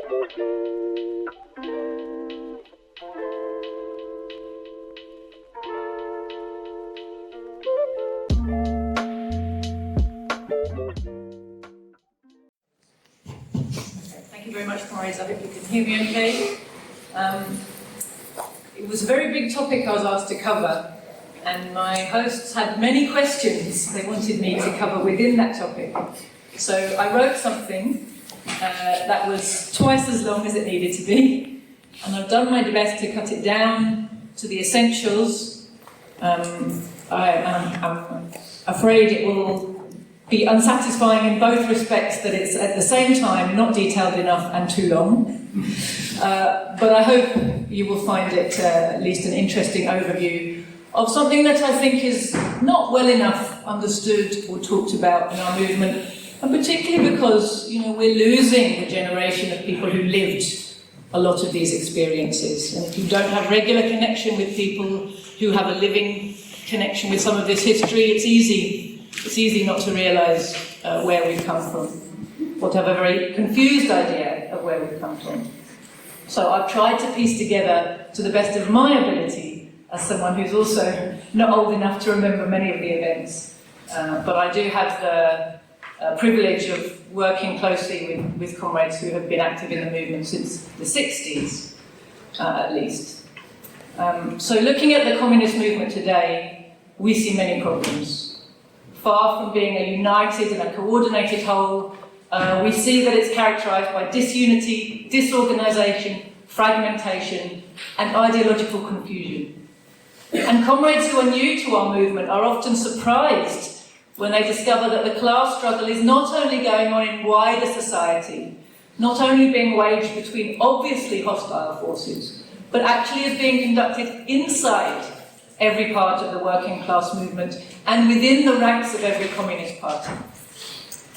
Thank you very much, Maurice. I hope you can hear me okay. It was a very big topic I was asked to cover, and my hosts had many questions they wanted me to cover within that topic. So I wrote something that was twice as long as it needed to be, and I've done my best to cut it down to the essentials. I'm afraid it will be unsatisfying in both respects, that it's at the same time not detailed enough and too long. But I hope you will find it at least an interesting overview of something that I think is not well enough understood or talked about in our movement, and particularly because, you know, we're losing the generation of people who lived a lot of these experiences. And if you don't have regular connection with people who have a living connection with some of this history, it's easy not to realise where we've come from, or to have a very confused idea of where we've come from. So I've tried to piece together, to the best of my ability, as someone who's also not old enough to remember many of the events, but I do have the privilege of working closely with comrades who have been active in the movement since the 60s, at least. So looking at the communist movement today, we see many problems. Far from being a united and a coordinated whole, we see that it's characterised by disunity, disorganisation, fragmentation, and ideological confusion. And comrades who are new to our movement are often surprised when they discover that the class struggle is not only going on in wider society, not only being waged between obviously hostile forces, but actually is being conducted inside every part of the working class movement and within the ranks of every communist party.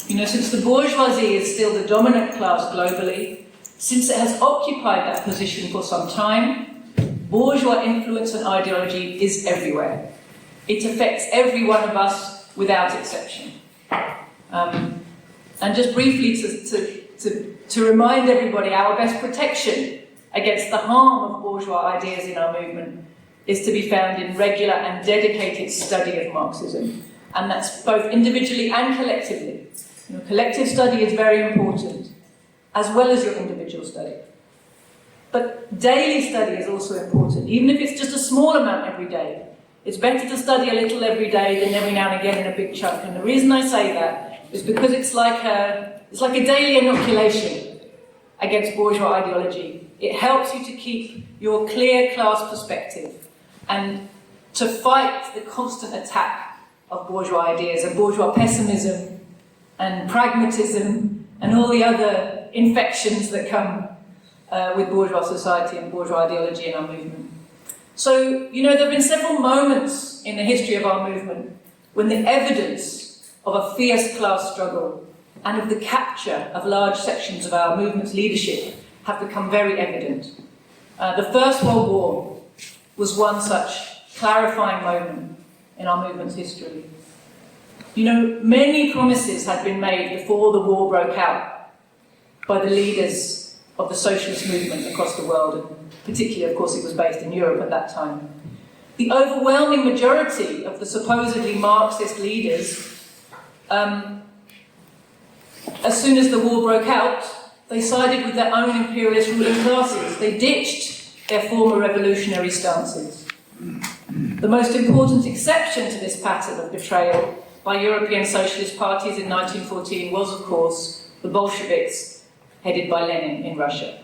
You know, since the bourgeoisie is still the dominant class globally, since it has occupied that position for some time, bourgeois influence and ideology is everywhere. It affects every one of us without exception. And just briefly to remind everybody, our best protection against the harm of bourgeois ideas in our movement is to be found in regular and dedicated study of Marxism. And that's both individually and collectively. You know, collective study is very important, as well as your individual study. But daily study is also important, even if it's just a small amount every day. It's better to study a little every day than every now and again in a big chunk. And the reason I say that is because it's like a daily inoculation against bourgeois ideology. It helps you to keep your clear class perspective and to fight the constant attack of bourgeois ideas and bourgeois pessimism and pragmatism and all the other infections that come with bourgeois society and bourgeois ideology in our movement. So, you know, there have been several moments in the history of our movement when the evidence of a fierce class struggle and of the capture of large sections of our movement's leadership have become very evident. The First World War was one such clarifying moment in our movement's history. You know, many promises had been made before the war broke out by the leaders of the socialist movement across the world, and particularly, of course, it was based in Europe at that time. The overwhelming majority of the supposedly Marxist leaders, as soon as the war broke out, they sided with their own imperialist ruling classes. They ditched their former revolutionary stances. The most important exception to this pattern of betrayal by European socialist parties in 1914 was, of course, the Bolsheviks, headed by Lenin in Russia.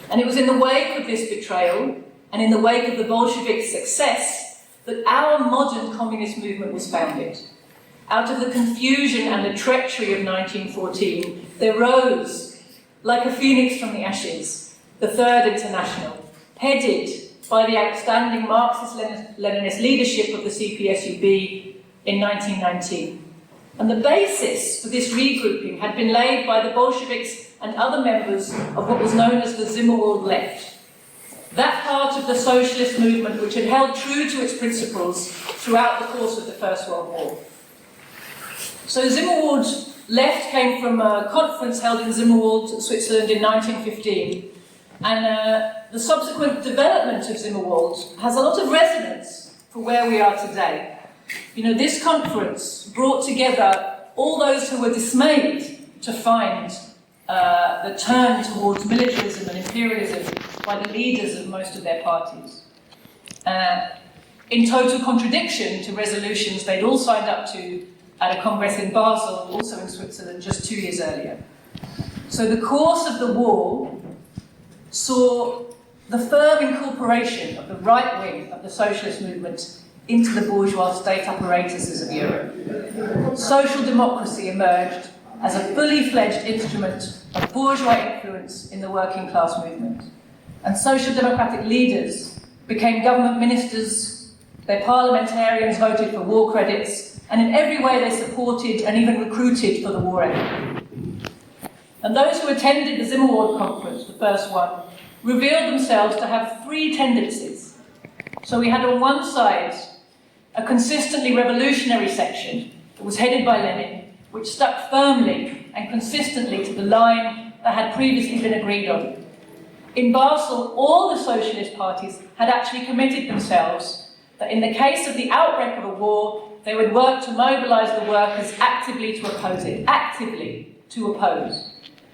And it was in the wake of this betrayal, and in the wake of the Bolshevik success, that our modern communist movement was founded. Out of the confusion and the treachery of 1914, there rose, like a phoenix from the ashes, the Third International, headed by the outstanding Marxist-Leninist leadership of the CPSUB in 1919. And the basis for this regrouping had been laid by the Bolsheviks and other members of what was known as the Zimmerwald left. That part of the socialist movement which had held true to its principles throughout the course of the First World War. So Zimmerwald left came from a conference held in Zimmerwald, Switzerland in 1915. And the subsequent development of Zimmerwald has a lot of resonance for where we are today. You know, this conference brought together all those who were dismayed to find the turn towards militarism and imperialism by the leaders of most of their parties. In total contradiction to resolutions they'd all signed up to at a congress in Basel, also in Switzerland, just 2 years earlier. So the course of the war saw the firm incorporation of the right wing of the socialist movement into the bourgeois state apparatuses of Europe. Social democracy emerged as a fully fledged instrument of bourgeois influence in the working class movement. And social democratic leaders became government ministers, their parliamentarians voted for war credits, and in every way they supported and even recruited for the war effort. And those who attended the Zimmerwald conference, the first one, revealed themselves to have three tendencies. So we had on one side a consistently revolutionary section that was headed by Lenin, which stuck firmly and consistently to the line that had previously been agreed on. In Basel, all the socialist parties had actually committed themselves that in the case of the outbreak of a war, they would work to mobilise the workers actively to oppose it, actively to oppose.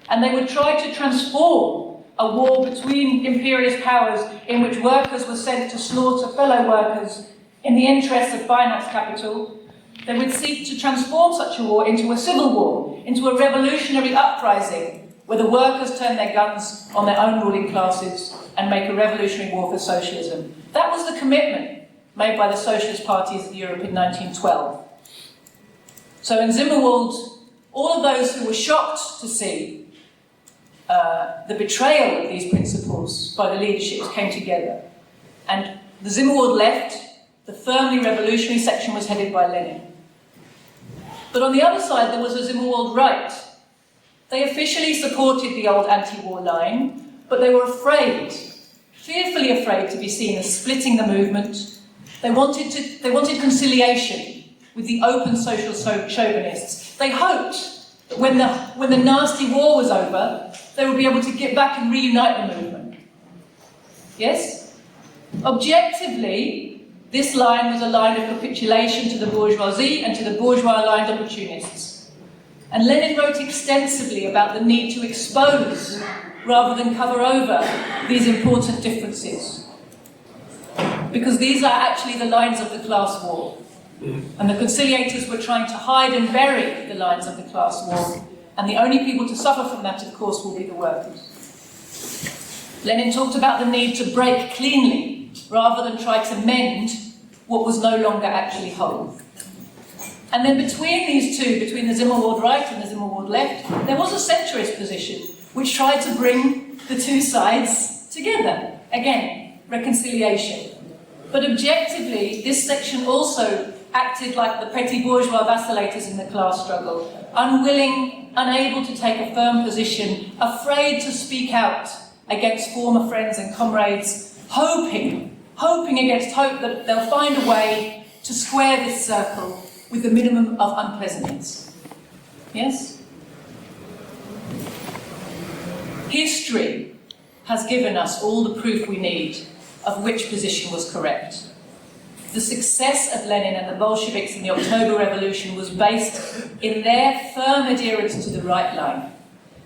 And they would try to transform a war between imperialist powers in which workers were sent to slaughter fellow workers in the interests of finance capital. They would seek to transform such a war into a civil war, into a revolutionary uprising, where the workers turn their guns on their own ruling classes and make a revolutionary war for socialism. That was the commitment made by the socialist parties of Europe in 1912. So in Zimmerwald, all of those who were shocked to see the betrayal of these principles by the leaderships came together. And the Zimmerwald left, the firmly revolutionary section was headed by Lenin. But on the other side, there was a Zimmerwald right. They officially supported the old anti-war line, but they were afraid, fearfully afraid to be seen as splitting the movement. They wanted conciliation with the open social chauvinists. They hoped that when the nasty war was over, they would be able to get back and reunite the movement. Yes? Objectively, this line was a line of capitulation to the bourgeoisie and to the bourgeois-aligned opportunists. And Lenin wrote extensively about the need to expose, rather than cover over, these important differences. Because these are actually the lines of the class war. And the conciliators were trying to hide and bury the lines of the class war. And the only people to suffer from that, of course, will be the workers. Lenin talked about the need to break cleanly, rather than try to mend what was no longer actually whole. And then between these two, between the Zimmerwald right and the Zimmerwald left, there was a centrist position, which tried to bring the two sides together. Again, reconciliation. But objectively, this section also acted like the petty bourgeois vassallators in the class struggle, unwilling, unable to take a firm position, afraid to speak out against former friends and comrades, hoping against hope that they'll find a way to square this circle with the minimum of unpleasantness. Yes? History has given us all the proof we need of which position was correct. The success of Lenin and the Bolsheviks in the October Revolution was based in their firm adherence to the right line,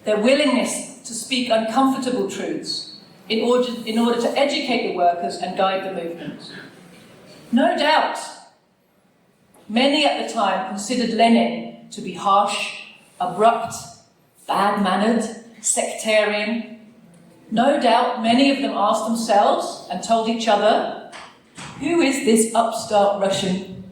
their willingness to speak uncomfortable truths in order to educate the workers and guide the movement. No doubt, many at the time considered Lenin to be harsh, abrupt, bad-mannered, sectarian. No doubt many of them asked themselves and told each other, who is this upstart Russian?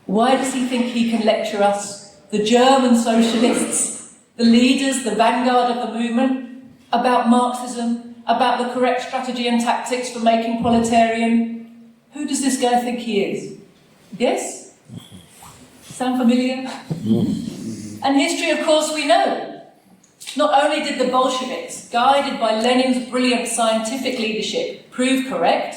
Why does he think he can lecture us, the German socialists, the leaders, the vanguard of the movement, about Marxism, about the correct strategy and tactics for making proletarian? Who does this guy think he is? Yes? Sound familiar? And history, of course, we know. Not only did the Bolsheviks, guided by Lenin's brilliant scientific leadership, prove correct,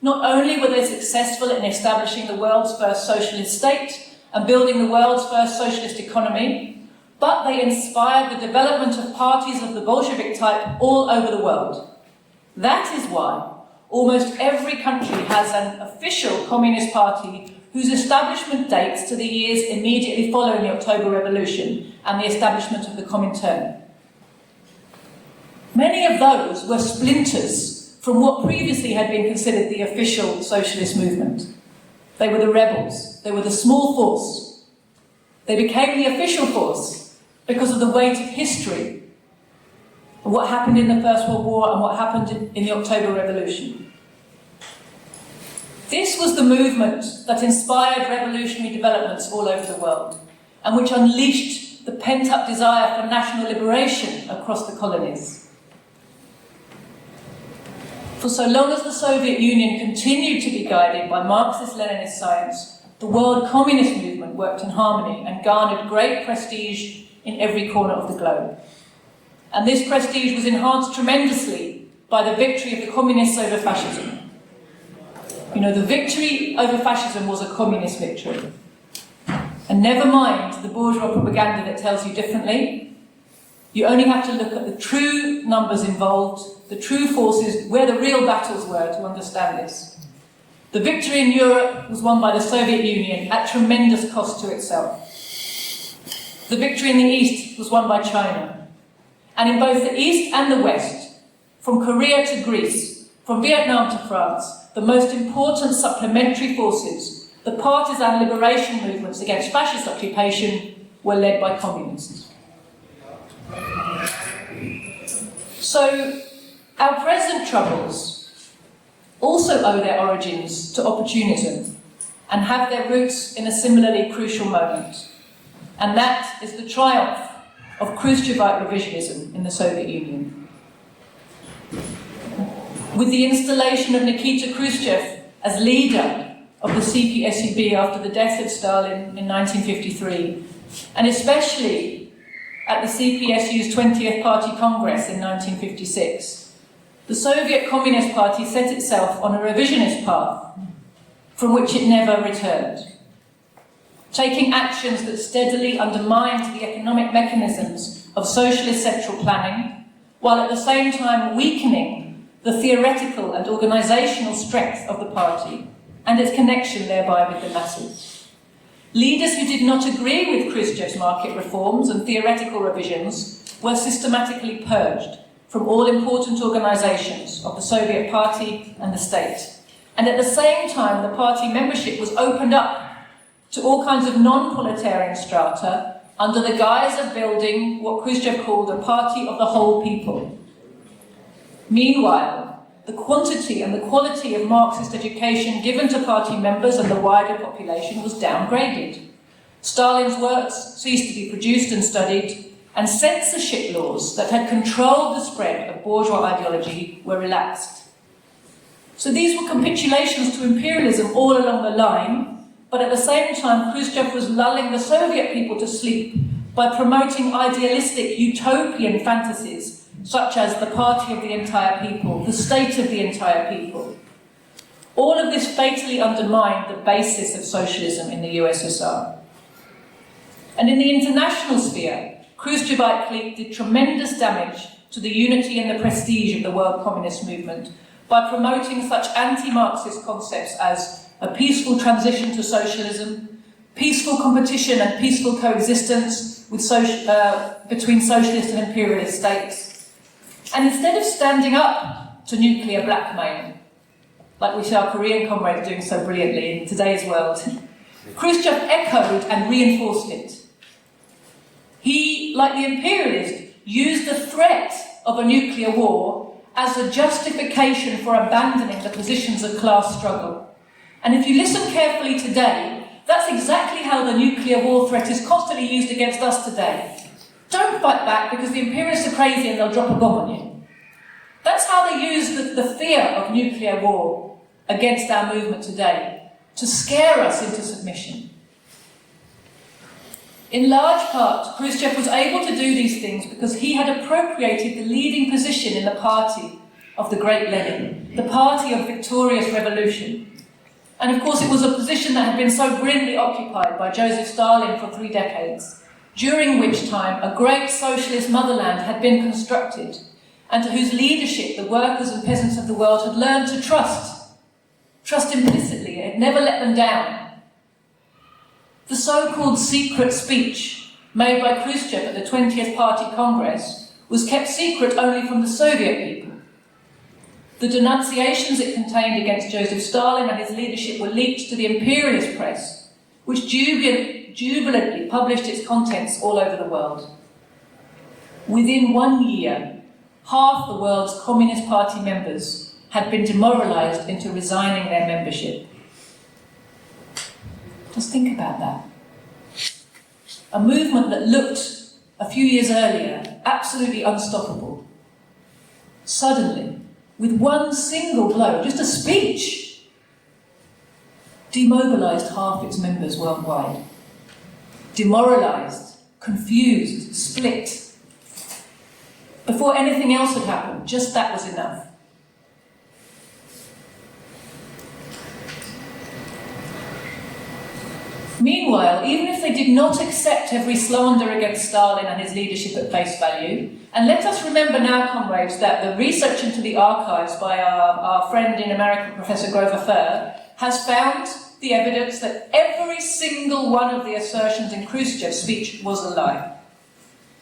not only were they successful in establishing the world's first socialist state and building the world's first socialist economy, but they inspired the development of parties of the Bolshevik type all over the world. That is why almost every country has an official Communist Party whose establishment dates to the years immediately following the October Revolution and the establishment of the Comintern. Many of those were splinters from what previously had been considered the official socialist movement. They were the rebels, they were the small force. They became the official force because of the weight of history, of what happened in the First World War and what happened in the October Revolution. This was the movement that inspired revolutionary developments all over the world and which unleashed the pent-up desire for national liberation across the colonies. For so long as the Soviet Union continued to be guided by Marxist-Leninist science, the world communist movement worked in harmony and garnered great prestige in every corner of the globe. And this prestige was enhanced tremendously by the victory of the communists over fascism. You know, the victory over fascism was a communist victory. And never mind the bourgeois propaganda that tells you differently. You only have to look at the true numbers involved, the true forces, where the real battles were to understand this. The victory in Europe was won by the Soviet Union at tremendous cost to itself. The victory in the East was won by China. And in both the East and the West, from Korea to Greece, from Vietnam to France, the most important supplementary forces, the partisan liberation movements against fascist occupation, were led by communists. So, our present troubles also owe their origins to opportunism and have their roots in a similarly crucial moment. And that is the triumph of Khrushchevite revisionism in the Soviet Union. With the installation of Nikita Khrushchev as leader of the CPSUB after the death of Stalin in 1953, and especially at the CPSU's 20th Party Congress in 1956, the Soviet Communist Party set itself on a revisionist path from which it never returned, taking actions that steadily undermined the economic mechanisms of socialist central planning, while at the same time weakening the theoretical and organisational strength of the party and its connection thereby with the masses. Leaders who did not agree with Khrushchev's market reforms and theoretical revisions were systematically purged from all important organisations of the Soviet Party and the state. And at the same time, the party membership was opened up to all kinds of non-proletarian strata under the guise of building what Khrushchev called a party of the whole people. Meanwhile, the quantity and the quality of Marxist education given to party members and the wider population was downgraded. Stalin's works ceased to be produced and studied, and censorship laws that had controlled the spread of bourgeois ideology were relaxed. So these were capitulations to imperialism all along the line, but at the same time Khrushchev was lulling the Soviet people to sleep by promoting idealistic utopian fantasies such as the party of the entire people, the state of the entire people. All of this fatally undermined the basis of socialism in the USSR. And in the international sphere, Khrushchevite clique did tremendous damage to the unity and the prestige of the world communist movement by promoting such anti-Marxist concepts as a peaceful transition to socialism, peaceful competition and peaceful coexistence with between socialist and imperialist states. And instead of standing up to nuclear blackmail, like we see our Korean comrades doing so brilliantly in today's world, Khrushchev echoed and reinforced it. He, like the imperialist, used the threat of a nuclear war as a justification for abandoning the positions of class struggle. And if you listen carefully today, that's exactly how the nuclear war threat is constantly used against us today. Don't fight back because the imperialists are crazy and they'll drop a bomb on you. That's how they use the fear of nuclear war against our movement today, to scare us into submission. In large part, Khrushchev was able to do these things because he had appropriated the leading position in the party of the great Lenin, the party of victorious revolution. And of course it was a position that had been so brilliantly occupied by Joseph Stalin for 3 decades, during which time a great socialist motherland had been constructed, and to whose leadership the workers and peasants of the world had learned to trust implicitly. It had never let them down. The so-called secret speech made by Khrushchev at the 20th Party Congress was kept secret only from the Soviet people. The denunciations it contained against Joseph Stalin and his leadership were leaked to the imperialist press, which jubilantly published its contents all over the world. Within 1 year, half the world's Communist Party members had been demoralised into resigning their membership. Just think about that. A movement that looked, a few years earlier, absolutely unstoppable. Suddenly, with one single blow, just a speech, demobilised half its members worldwide. Demoralised, confused, split. Before anything else had happened, just that was enough. Meanwhile, even if they did not accept every slander against Stalin and his leadership at face value, and let us remember now, comrades, that the research into the archives by our friend in America, Professor Grover Furr, has found the evidence that every single one of the assertions in Khrushchev's speech was a lie.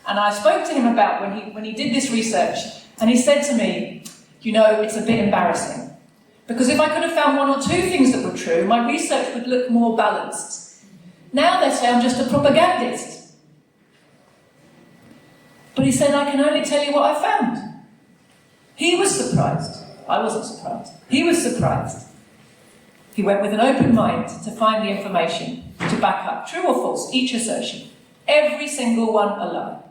And I spoke to him about when he did this research, and he said to me, you know, it's a bit embarrassing. Because if I could have found one or two things that were true, my research would look more balanced. Now they say I'm just a propagandist. But he said, I can only tell you what I found. He was surprised. I wasn't surprised. He was surprised. He went with an open mind to find the information to back up, true or false, each assertion. Every single one a lie.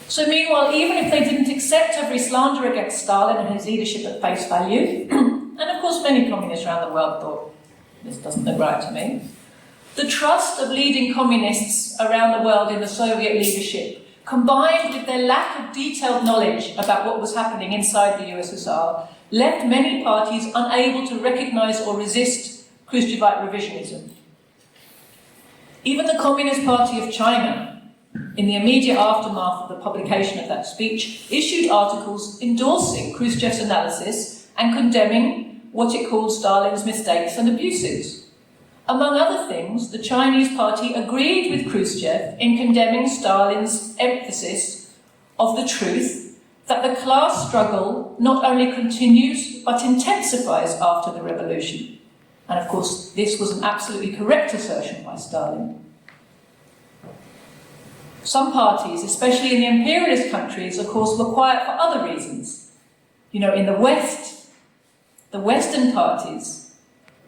So meanwhile, even if they didn't accept every slander against Stalin and his leadership at face value, and of course many communists around the world thought, this doesn't look right to me, the trust of leading communists around the world in the Soviet leadership, combined with their lack of detailed knowledge about what was happening inside the USSR, left many parties unable to recognise or resist Khrushchevite revisionism. Even the Communist Party of China, in the immediate aftermath of the publication of that speech, issued articles endorsing Khrushchev's analysis and condemning what it called Stalin's mistakes and abuses. Among other things, the Chinese party agreed with Khrushchev in condemning Stalin's emphasis of the truth that the class struggle not only continues but intensifies after the revolution. And of course, this was an absolutely correct assertion by Stalin. Some parties, especially in the imperialist countries, of course, were quiet for other reasons. You know, in the West, the Western parties,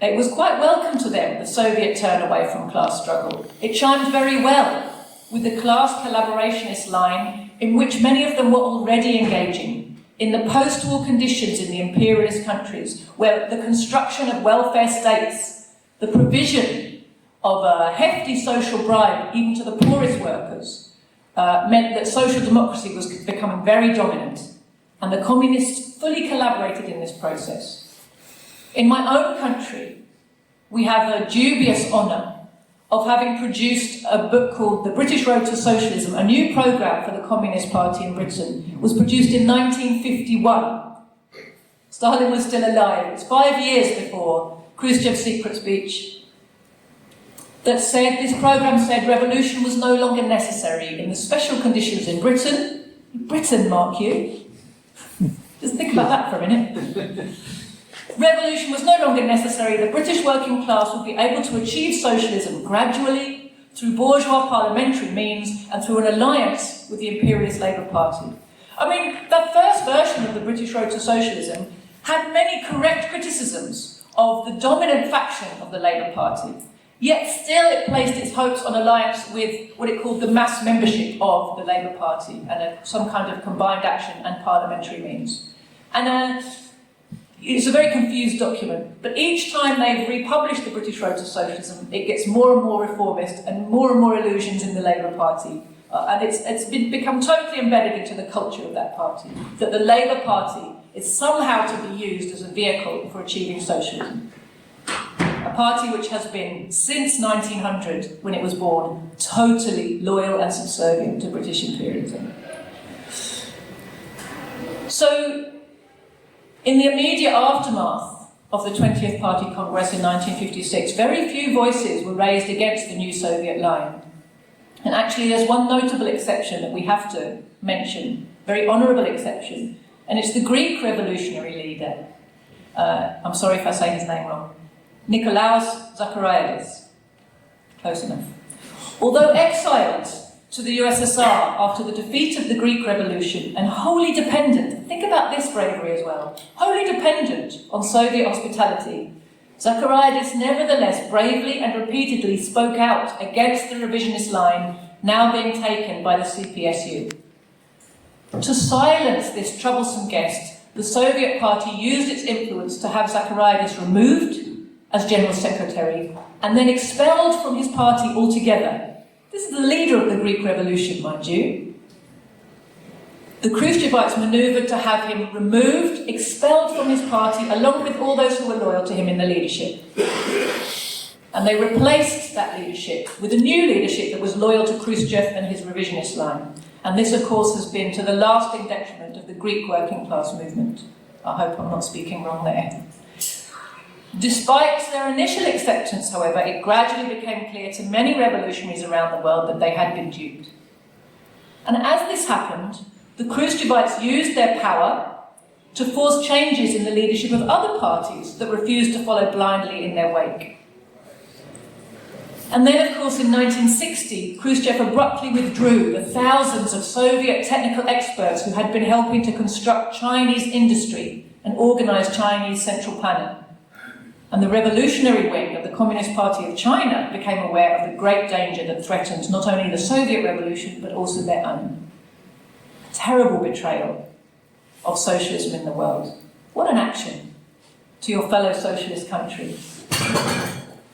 it was quite welcome to them, the Soviet turn away from class struggle. It chimed very well with the class collaborationist line in which many of them were already engaging in the post-war conditions in the imperialist countries, where the construction of welfare states, the provision of a hefty social bribe even to the poorest workers, meant that social democracy was becoming very dominant, and the communists fully collaborated in this process. In my own country, we have the dubious honour of having produced a book called The British Road to Socialism, a new programme for the Communist Party in Britain. It was produced in 1951. Stalin was still alive. It was 5 years before Khrushchev's secret speech. That said, this programme said revolution was no longer necessary in the special conditions in Britain, mark you. Just think about that for a minute. Revolution was no longer necessary. The British working class would be able to achieve socialism gradually through bourgeois parliamentary means and through an alliance with the imperialist Labour Party. I mean, that first version of the British Road to Socialism had many correct criticisms of the dominant faction of the Labour Party. Yet still it placed its hopes on alliance with what it called the mass membership of the Labour Party and some kind of combined action and parliamentary means. And it's a very confused document, but each time they've republished the British Road to Socialism, it gets more and more reformist and more illusions in the Labour Party. And it's become totally embedded into the culture of that party, that the Labour Party is somehow to be used as a vehicle for achieving socialism. A party which has been, since 1900, when it was born, totally loyal and subservient to British imperialism. So, in the immediate aftermath of the 20th Party Congress in 1956, very few voices were raised against the new Soviet line. And actually there's one notable exception that we have to mention, very honourable exception, and it's the Greek revolutionary leader. I'm sorry if I say his name wrong. Nikolaos Zachariadis. Close enough. Although exiled to the USSR after the defeat of the Greek Revolution and wholly dependent, think about this bravery as well, wholly dependent on Soviet hospitality, Zachariadis nevertheless bravely and repeatedly spoke out against the revisionist line now being taken by the CPSU. To silence this troublesome guest, the Soviet Party used its influence to have Zachariadis removed as General Secretary and then expelled from his party altogether. This is the leader of the Greek Revolution, mind you. The Khrushchevites manoeuvred to have him removed, expelled from his party, along with all those who were loyal to him in the leadership. And they replaced that leadership with a new leadership that was loyal to Khrushchev and his revisionist line. And this, of course, has been to the lasting detriment of the Greek working class movement. I hope I'm not speaking wrong there. Despite their initial acceptance, however, it gradually became clear to many revolutionaries around the world that they had been duped. And as this happened, the Khrushchevites used their power to force changes in the leadership of other parties that refused to follow blindly in their wake. And then, of course, in 1960, Khrushchev abruptly withdrew the thousands of Soviet technical experts who had been helping to construct Chinese industry and organize Chinese central planning. And the revolutionary wing of the Communist Party of China became aware of the great danger that threatened not only the Soviet revolution, but also their own. A terrible betrayal of socialism in the world. What an action to your fellow socialist country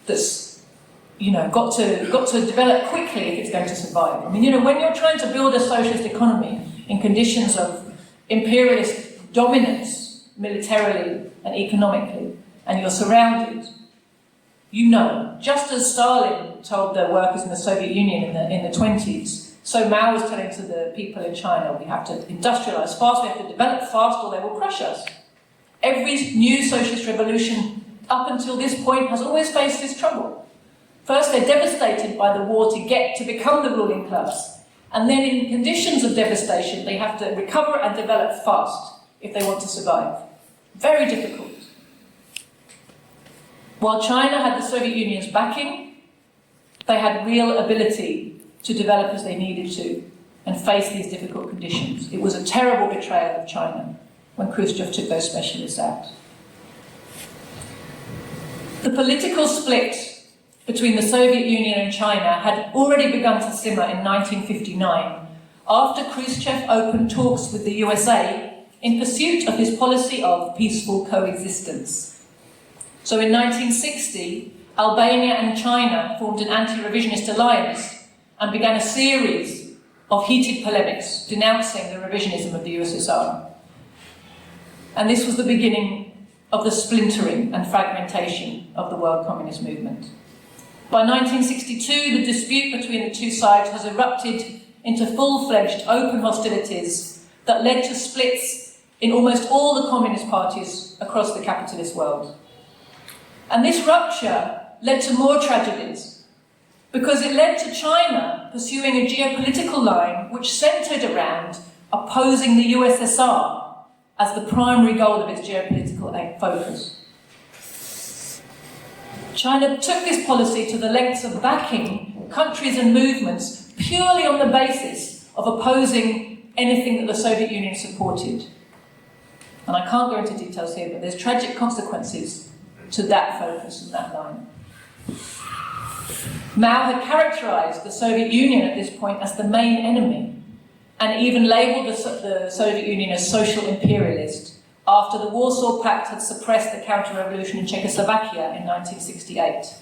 that's, got to develop quickly if it's going to survive. I mean, when you're trying to build a socialist economy in conditions of imperialist dominance, militarily and economically, and you're surrounded, just as Stalin told the workers in the Soviet Union in the 20s, so Mao was telling to the people in China, we have to industrialise fast, we have to develop fast or they will crush us. Every new socialist revolution up until this point has always faced this trouble. First, they're devastated by the war to become the ruling class, and then in conditions of devastation, they have to recover and develop fast if they want to survive. Very difficult. While China had the Soviet Union's backing, they had real ability to develop as they needed to and face these difficult conditions. It was a terrible betrayal of China when Khrushchev took those specialists out. The political split between the Soviet Union and China had already begun to simmer in 1959 after Khrushchev opened talks with the USA in pursuit of his policy of peaceful coexistence. So in 1960, Albania and China formed an anti-revisionist alliance and began a series of heated polemics denouncing the revisionism of the USSR. And this was the beginning of the splintering and fragmentation of the world communist movement. By 1962, the dispute between the two sides has erupted into full-fledged open hostilities that led to splits in almost all the communist parties across the capitalist world. And this rupture led to more tragedies, because it led to China pursuing a geopolitical line which centred around opposing the USSR as the primary goal of its geopolitical focus. China took this policy to the lengths of backing countries and movements purely on the basis of opposing anything that the Soviet Union supported. And I can't go into details here, but there's tragic consequences to that focus and that line. Mao had characterised the Soviet Union at this point as the main enemy, and even labelled the Soviet Union as social imperialist after the Warsaw Pact had suppressed the counter-revolution in Czechoslovakia in 1968.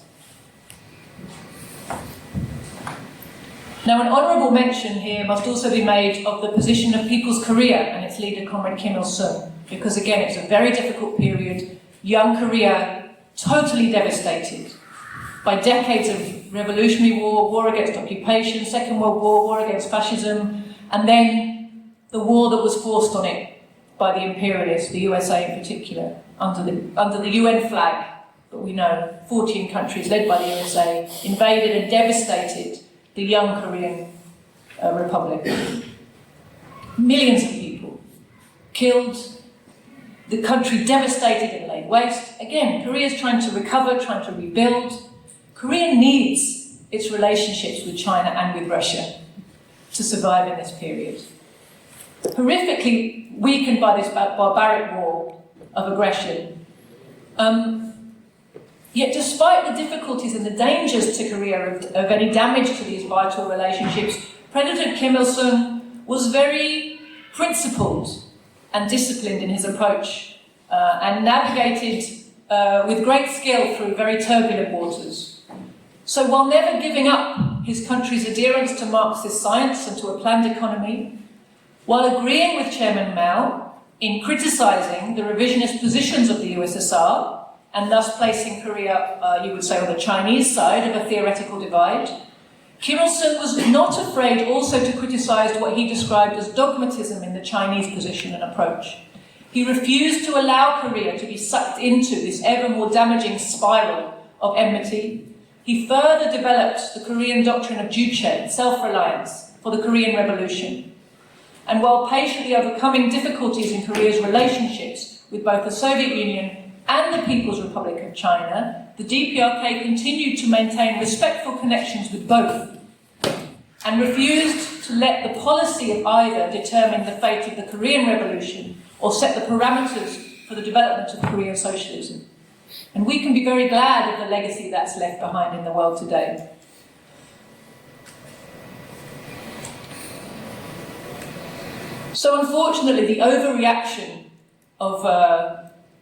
Now, an honourable mention here must also be made of the position of People's Korea and its leader, Comrade Kim Il-sung, because again, it's a very difficult period. Young Korea totally devastated by decades of revolutionary war, war against occupation, Second World War, war against fascism, and then the war that was forced on it by the imperialists, the USA in particular, under the UN flag. But we know 14 countries led by the USA invaded and devastated the young Korean Republic. Millions of people killed, the country devastated and laid waste. Again, Korea's trying to recover, trying to rebuild. Korea needs its relationships with China and with Russia to survive in this period. Horrifically weakened by this barbaric war of aggression. Yet despite the difficulties and the dangers to Korea of any damage to these vital relationships, President Kim Il-sung was very principled and disciplined in his approach and navigated with great skill through very turbulent waters. So while never giving up his country's adherence to Marxist science and to a planned economy, while agreeing with Chairman Mao in criticising the revisionist positions of the USSR, and thus placing Korea, you would say, on the Chinese side of a theoretical divide, Kim Il-sung was not afraid also to criticise what he described as dogmatism in the Chinese position and approach. He refused to allow Korea to be sucked into this ever more damaging spiral of enmity. He further developed the Korean doctrine of Juche, self-reliance, for the Korean Revolution. And while patiently overcoming difficulties in Korea's relationships with both the Soviet Union and the People's Republic of China, the DPRK continued to maintain respectful connections with both and refused to let the policy of either determine the fate of the Korean Revolution or set the parameters for the development of Korean socialism. And we can be very glad of the legacy that's left behind in the world today. So unfortunately, the overreaction of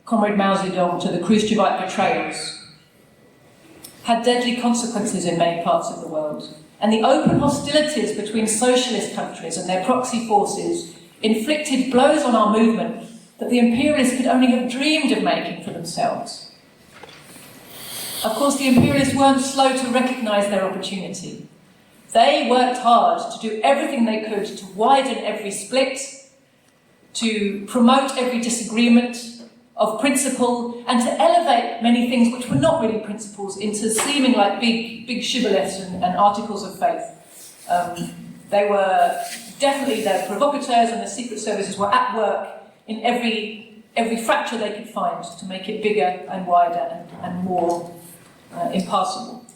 Comrade Mao Zedong to the Khrushchevite betrayals had deadly consequences in many parts of the world. And the open hostilities between socialist countries and their proxy forces inflicted blows on our movement that the imperialists could only have dreamed of making for themselves. Of course, the imperialists weren't slow to recognise their opportunity. They worked hard to do everything they could to widen every split, to promote every disagreement of principle, and to elevate many things which were not really principles into seeming like big shibboleths and articles of faith. They were definitely the provocateurs, and the secret services were at work in every fracture they could find to make it bigger and wider and more impassable.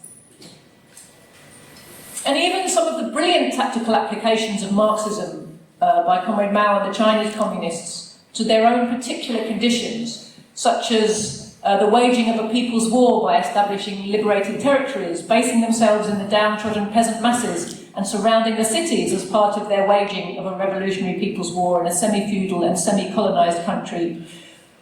And even some of the brilliant tactical applications of Marxism by Comrade Mao and the Chinese communists to their own particular conditions, such as the waging of a people's war by establishing liberated territories, basing themselves in the downtrodden peasant masses and surrounding the cities as part of their waging of a revolutionary people's war in a semi-feudal and semi-colonised country,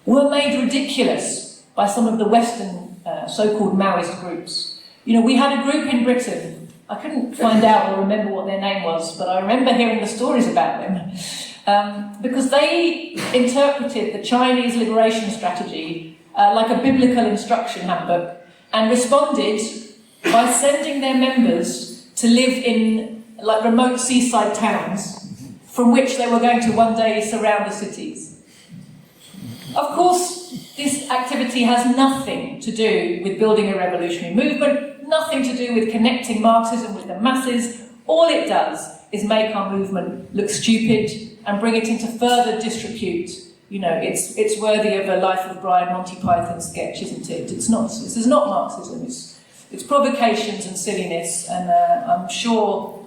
were made ridiculous by some of the Western so-called Maoist groups. You know, we had a group in Britain, I couldn't find out or remember what their name was, but I remember hearing the stories about them, because they interpreted the Chinese liberation strategy like a biblical instruction handbook, and responded by sending their members to live in like remote seaside towns from which they were going to one day surround the cities. Of course, this activity has nothing to do with building a revolutionary movement, nothing to do with connecting Marxism with the masses. All it does is make our movement look stupid and bring it into further disrepute. You know, it's worthy of a Life of Brian Monty Python sketch, isn't it? This is not Marxism. It's provocations and silliness, and I'm sure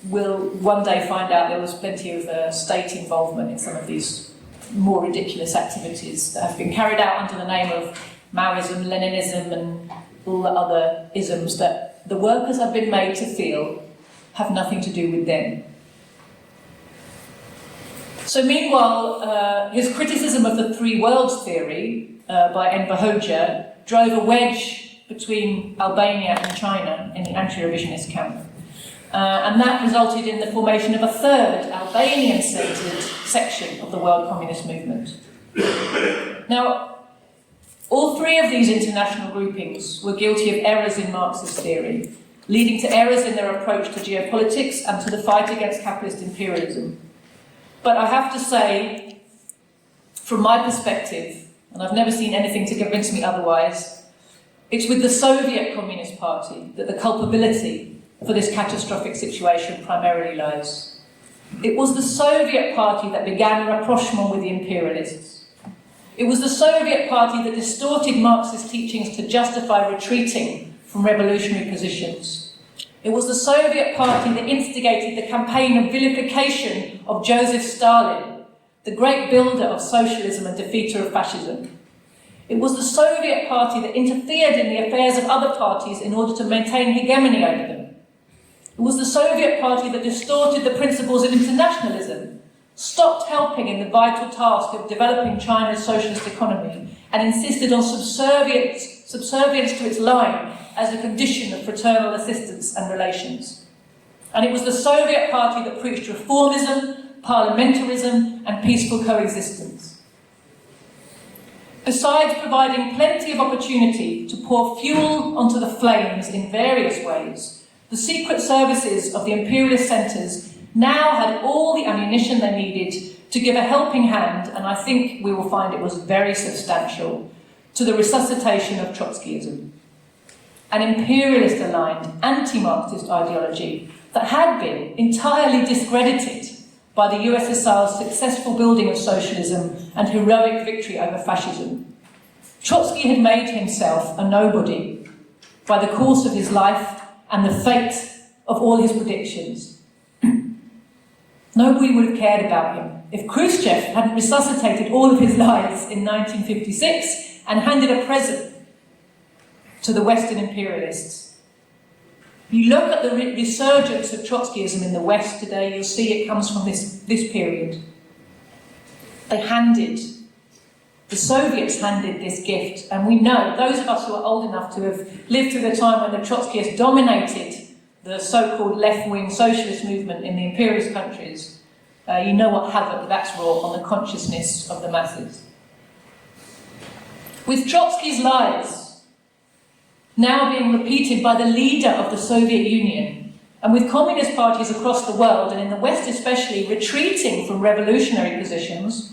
we'll one day find out there was plenty of state involvement in some of these more ridiculous activities that have been carried out under the name of Maoism, Leninism, and all the other isms that the workers have been made to feel have nothing to do with them. So meanwhile, his criticism of the three worlds theory by Enver Hoxha drove a wedge between Albania and China in the anti-revisionist camp. And that resulted in the formation of a third Albanian-centred section of the world communist movement. Now, All three of these international groupings were guilty of errors in Marxist theory, leading to errors in their approach to geopolitics and to the fight against capitalist imperialism. But I have to say, from my perspective, and I've never seen anything to convince me otherwise, it's with the Soviet Communist Party that the culpability for this catastrophic situation primarily lies. It was the Soviet Party that began rapprochement with the imperialists. It was the Soviet Party that distorted Marxist teachings to justify retreating from revolutionary positions. It was the Soviet Party that instigated the campaign of vilification of Joseph Stalin, the great builder of socialism and defeater of fascism. It was the Soviet Party that interfered in the affairs of other parties in order to maintain hegemony over them. It was the Soviet Party that distorted the principles of internationalism, stopped helping in the vital task of developing China's socialist economy, and insisted on subservience to its line as a condition of fraternal assistance and relations. And it was the Soviet Party that preached reformism, parliamentarism, and peaceful coexistence. Besides providing plenty of opportunity to pour fuel onto the flames in various ways, the secret services of the imperialist centres now had all the ammunition they needed to give a helping hand, and I think we will find it was very substantial, to the resuscitation of Trotskyism, an imperialist-aligned, anti-Marxist ideology that had been entirely discredited by the USSR's successful building of socialism and heroic victory over fascism. Trotsky had made himself a nobody by the course of his life and the fate of all his predictions. Nobody would have cared about him if Khrushchev hadn't resuscitated all of his lies in 1956 and handed a present to the Western imperialists. You look at the resurgence of Trotskyism in the West today, you'll see it comes from this period. The Soviets handed this gift, and we know, those of us who are old enough to have lived through the time when the Trotskyists dominated the so-called left-wing socialist movement in the imperialist countries, you know what havoc that's wrought on the consciousness of the masses. With Trotsky's lies now being repeated by the leader of the Soviet Union, and with communist parties across the world, and in the West especially, retreating from revolutionary positions,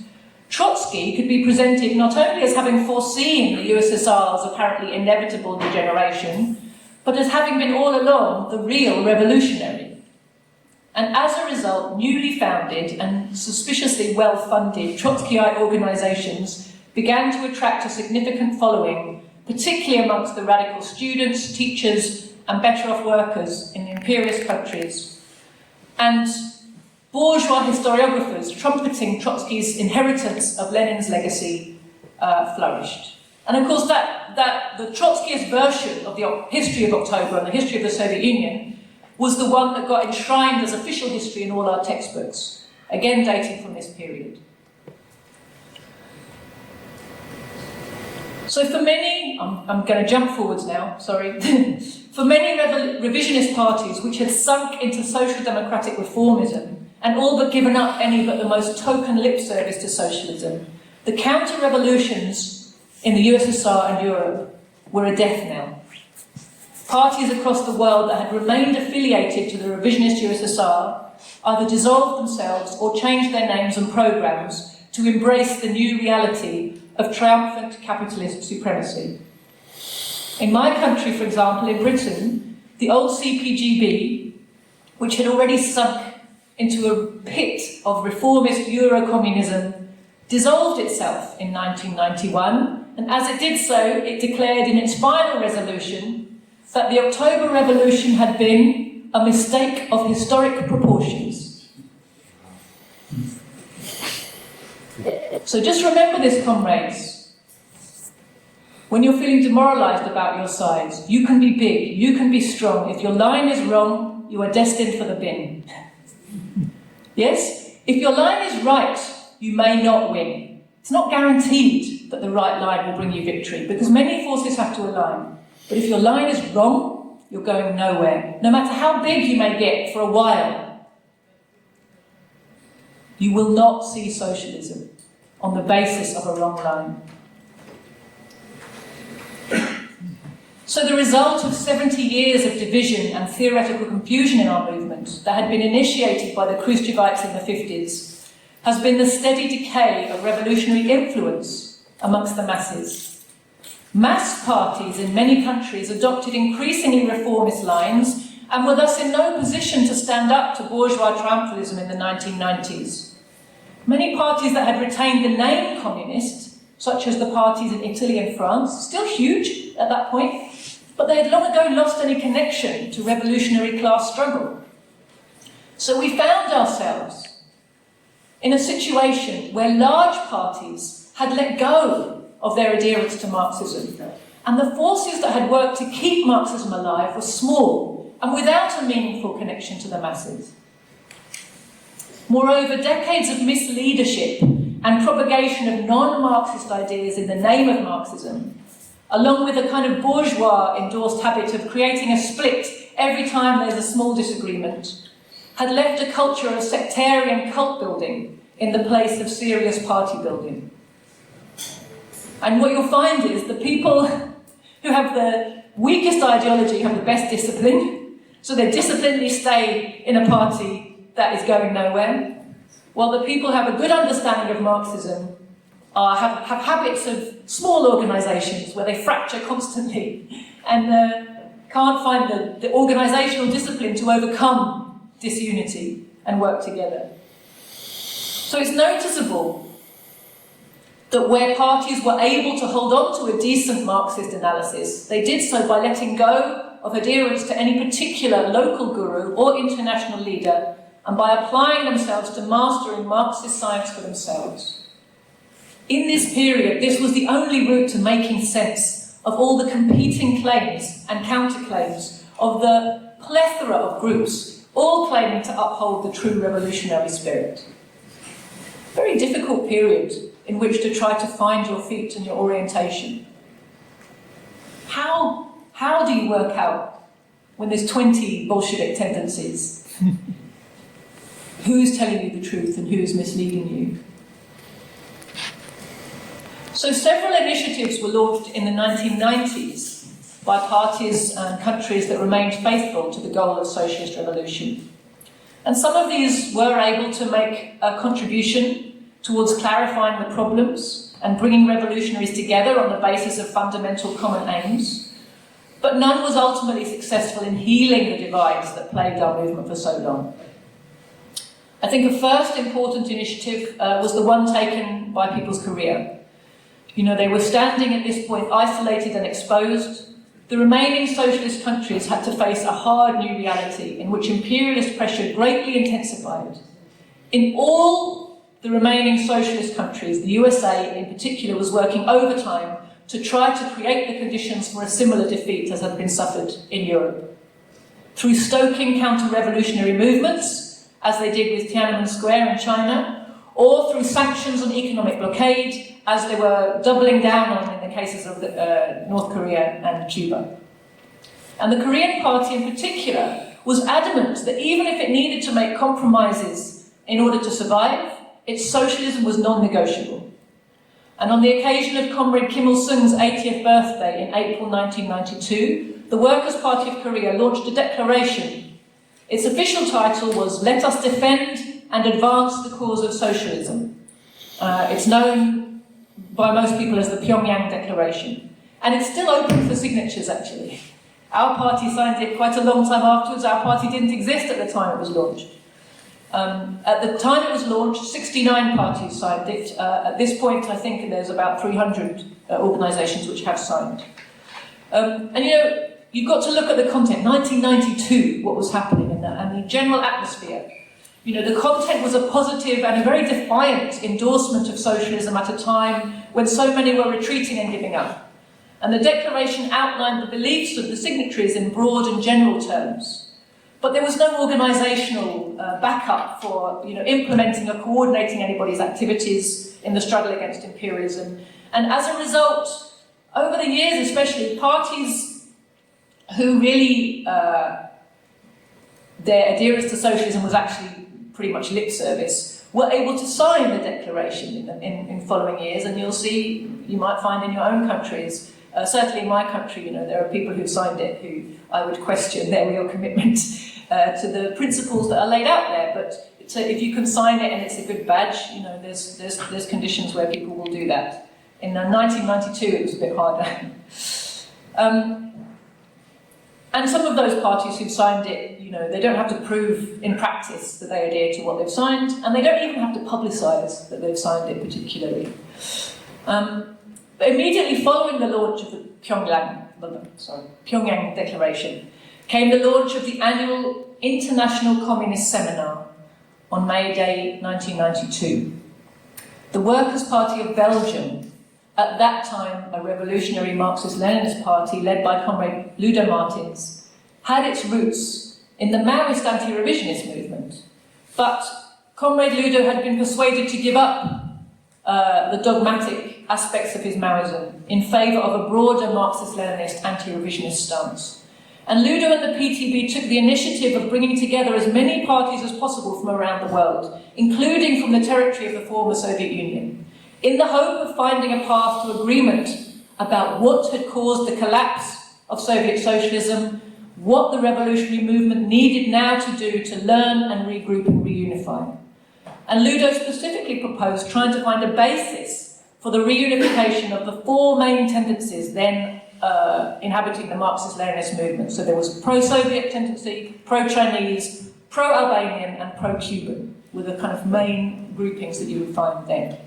Trotsky could be presented not only as having foreseen the USSR's apparently inevitable degeneration, but as having been all along the real revolutionary. And as a result, newly founded and suspiciously well-funded Trotskyite organisations began to attract a significant following, particularly amongst the radical students, teachers, and better-off workers in the imperialist countries. And bourgeois historiographers trumpeting Trotsky's inheritance of Lenin's legacy flourished. And of course, the Trotskyist version of the history of October and the history of the Soviet Union was the one that got enshrined as official history in all our textbooks, again dating from this period. So for many, I'm going to jump forwards now, sorry. For many revisionist parties which had sunk into social democratic reformism and all but given up any but the most token lip service to socialism, the counter-revolutions in the USSR and Europe were a death knell. Parties across the world that had remained affiliated to the revisionist USSR either dissolved themselves or changed their names and programmes to embrace the new reality of triumphant capitalist supremacy. In my country, for example, in Britain, the old CPGB, which had already sunk into a pit of reformist Euro-communism, dissolved itself in 1991, and as it did so, it declared in its final resolution that the October Revolution had been a mistake of historic proportions. So just remember this, comrades. When you're feeling demoralised about your size, you can be big, you can be strong. If your line is wrong, you are destined for the bin. Yes? If your line is right, you may not win. It's not guaranteed that the right line will bring you victory, because many forces have to align. But if your line is wrong, you're going nowhere. No matter how big you may get for a while, you will not see socialism on the basis of a wrong line. So the result of 70 years of division and theoretical confusion in our movement that had been initiated by the Khrushchevites in the 50s has been the steady decay of revolutionary influence amongst the masses. Mass parties in many countries adopted increasingly reformist lines and were thus in no position to stand up to bourgeois triumphalism in the 1990s. Many parties that had retained the name communist, such as the parties in Italy and France, still huge at that point, but they had long ago lost any connection to revolutionary class struggle. So we found ourselves in a situation where large parties had let go of their adherence to Marxism, and the forces that had worked to keep Marxism alive were small and without a meaningful connection to the masses. Moreover, decades of misleadership and propagation of non-Marxist ideas in the name of Marxism, along with a kind of bourgeois-endorsed habit of creating a split every time there's a small disagreement, had left a culture of sectarian cult building in the place of serious party building. And what you'll find is the people who have the weakest ideology have the best discipline, so they disciplinedly stay in a party that is going nowhere, while the people who have a good understanding of Marxism have habits of small organisations where they fracture constantly and can't find the organisational discipline to overcome disunity and work together. So it's noticeable that where parties were able to hold on to a decent Marxist analysis, they did so by letting go of adherence to any particular local guru or international leader and by applying themselves to mastering Marxist science for themselves. In this period, this was the only route to making sense of all the competing claims and counterclaims of the plethora of groups, all claiming to uphold the true revolutionary spirit. Very difficult period in which to try to find your feet and your orientation. How do you work out when there's 20 Bolshevik tendencies? Who's telling you the truth and who's misleading you? So several initiatives were launched in the 1990s by parties and countries that remained faithful to the goal of socialist revolution. And some of these were able to make a contribution towards clarifying the problems and bringing revolutionaries together on the basis of fundamental common aims, but none was ultimately successful in healing the divides that plagued our movement for so long. I think a first important initiative was the one taken by People's Korea. You know, they were standing at this point isolated and exposed. The remaining socialist countries had to face a hard new reality in which imperialist pressure greatly intensified. In all the remaining socialist countries, the USA in particular was working overtime to try to create the conditions for a similar defeat as had been suffered in Europe. Through stoking counter-revolutionary movements, as they did with Tiananmen Square in China, or through sanctions on economic blockade, as they were doubling down on in the cases of North Korea and Cuba. And the Korean Party in particular was adamant that even if it needed to make compromises in order to survive, its socialism was non-negotiable. And on the occasion of Comrade Kim Il-sung's 80th birthday in April 1992, the Workers' Party of Korea launched a declaration. Its official title was "Let us defend and advance the cause of socialism." It's known by most people as the Pyongyang Declaration. And it's still open for signatures, actually. Our party signed it quite a long time afterwards. Our party didn't exist at the time it was launched. At the time it was launched, 69 parties signed it. At this point, I think there's about 300 organisations which have signed. And you know, you've got to look at the content. 1992, what was happening in that, and the general atmosphere. You know, the content was a positive and a very defiant endorsement of socialism at a time when so many were retreating and giving up. And the declaration outlined the beliefs of the signatories in broad and general terms. But there was no organisational backup for, you know, implementing or coordinating anybody's activities in the struggle against imperialism. And as a result, over the years especially, parties who really, their adherence to socialism was actually pretty much lip service, were able to sign the declaration in following years, and you'll see, you might find in your own countries, Certainly in my country, there are people who've signed it who I would question their real commitment to the principles that are laid out there. But if you can sign it and it's a good badge, there's conditions where people will do that. In 1992, it was a bit harder. And some of those parties who've signed it, they don't have to prove in practice that they adhere to what they've signed, and they don't even have to publicise that they've signed it particularly. But immediately following the launch of the Pyongyang Declaration came the launch of the annual International Communist Seminar on May Day 1992. The Workers' Party of Belgium, at that time a revolutionary Marxist-Leninist party led by Comrade Ludo Martins, had its roots in the Maoist anti-revisionist movement. But Comrade Ludo had been persuaded to give up the dogmatic aspects of his Maoism in favour of a broader Marxist-Leninist anti-revisionist stance. And Ludo and the PTB took the initiative of bringing together as many parties as possible from around the world, including from the territory of the former Soviet Union, in the hope of finding a path to agreement about what had caused the collapse of Soviet socialism, what the revolutionary movement needed now to do to learn and regroup and reunify. And Ludo specifically proposed trying to find a basis for the reunification of the four main tendencies then inhabiting the Marxist-Leninist movement. So there was pro-Soviet tendency, pro-Chinese, pro-Albanian and pro-Cuban were the kind of main groupings that you would find then.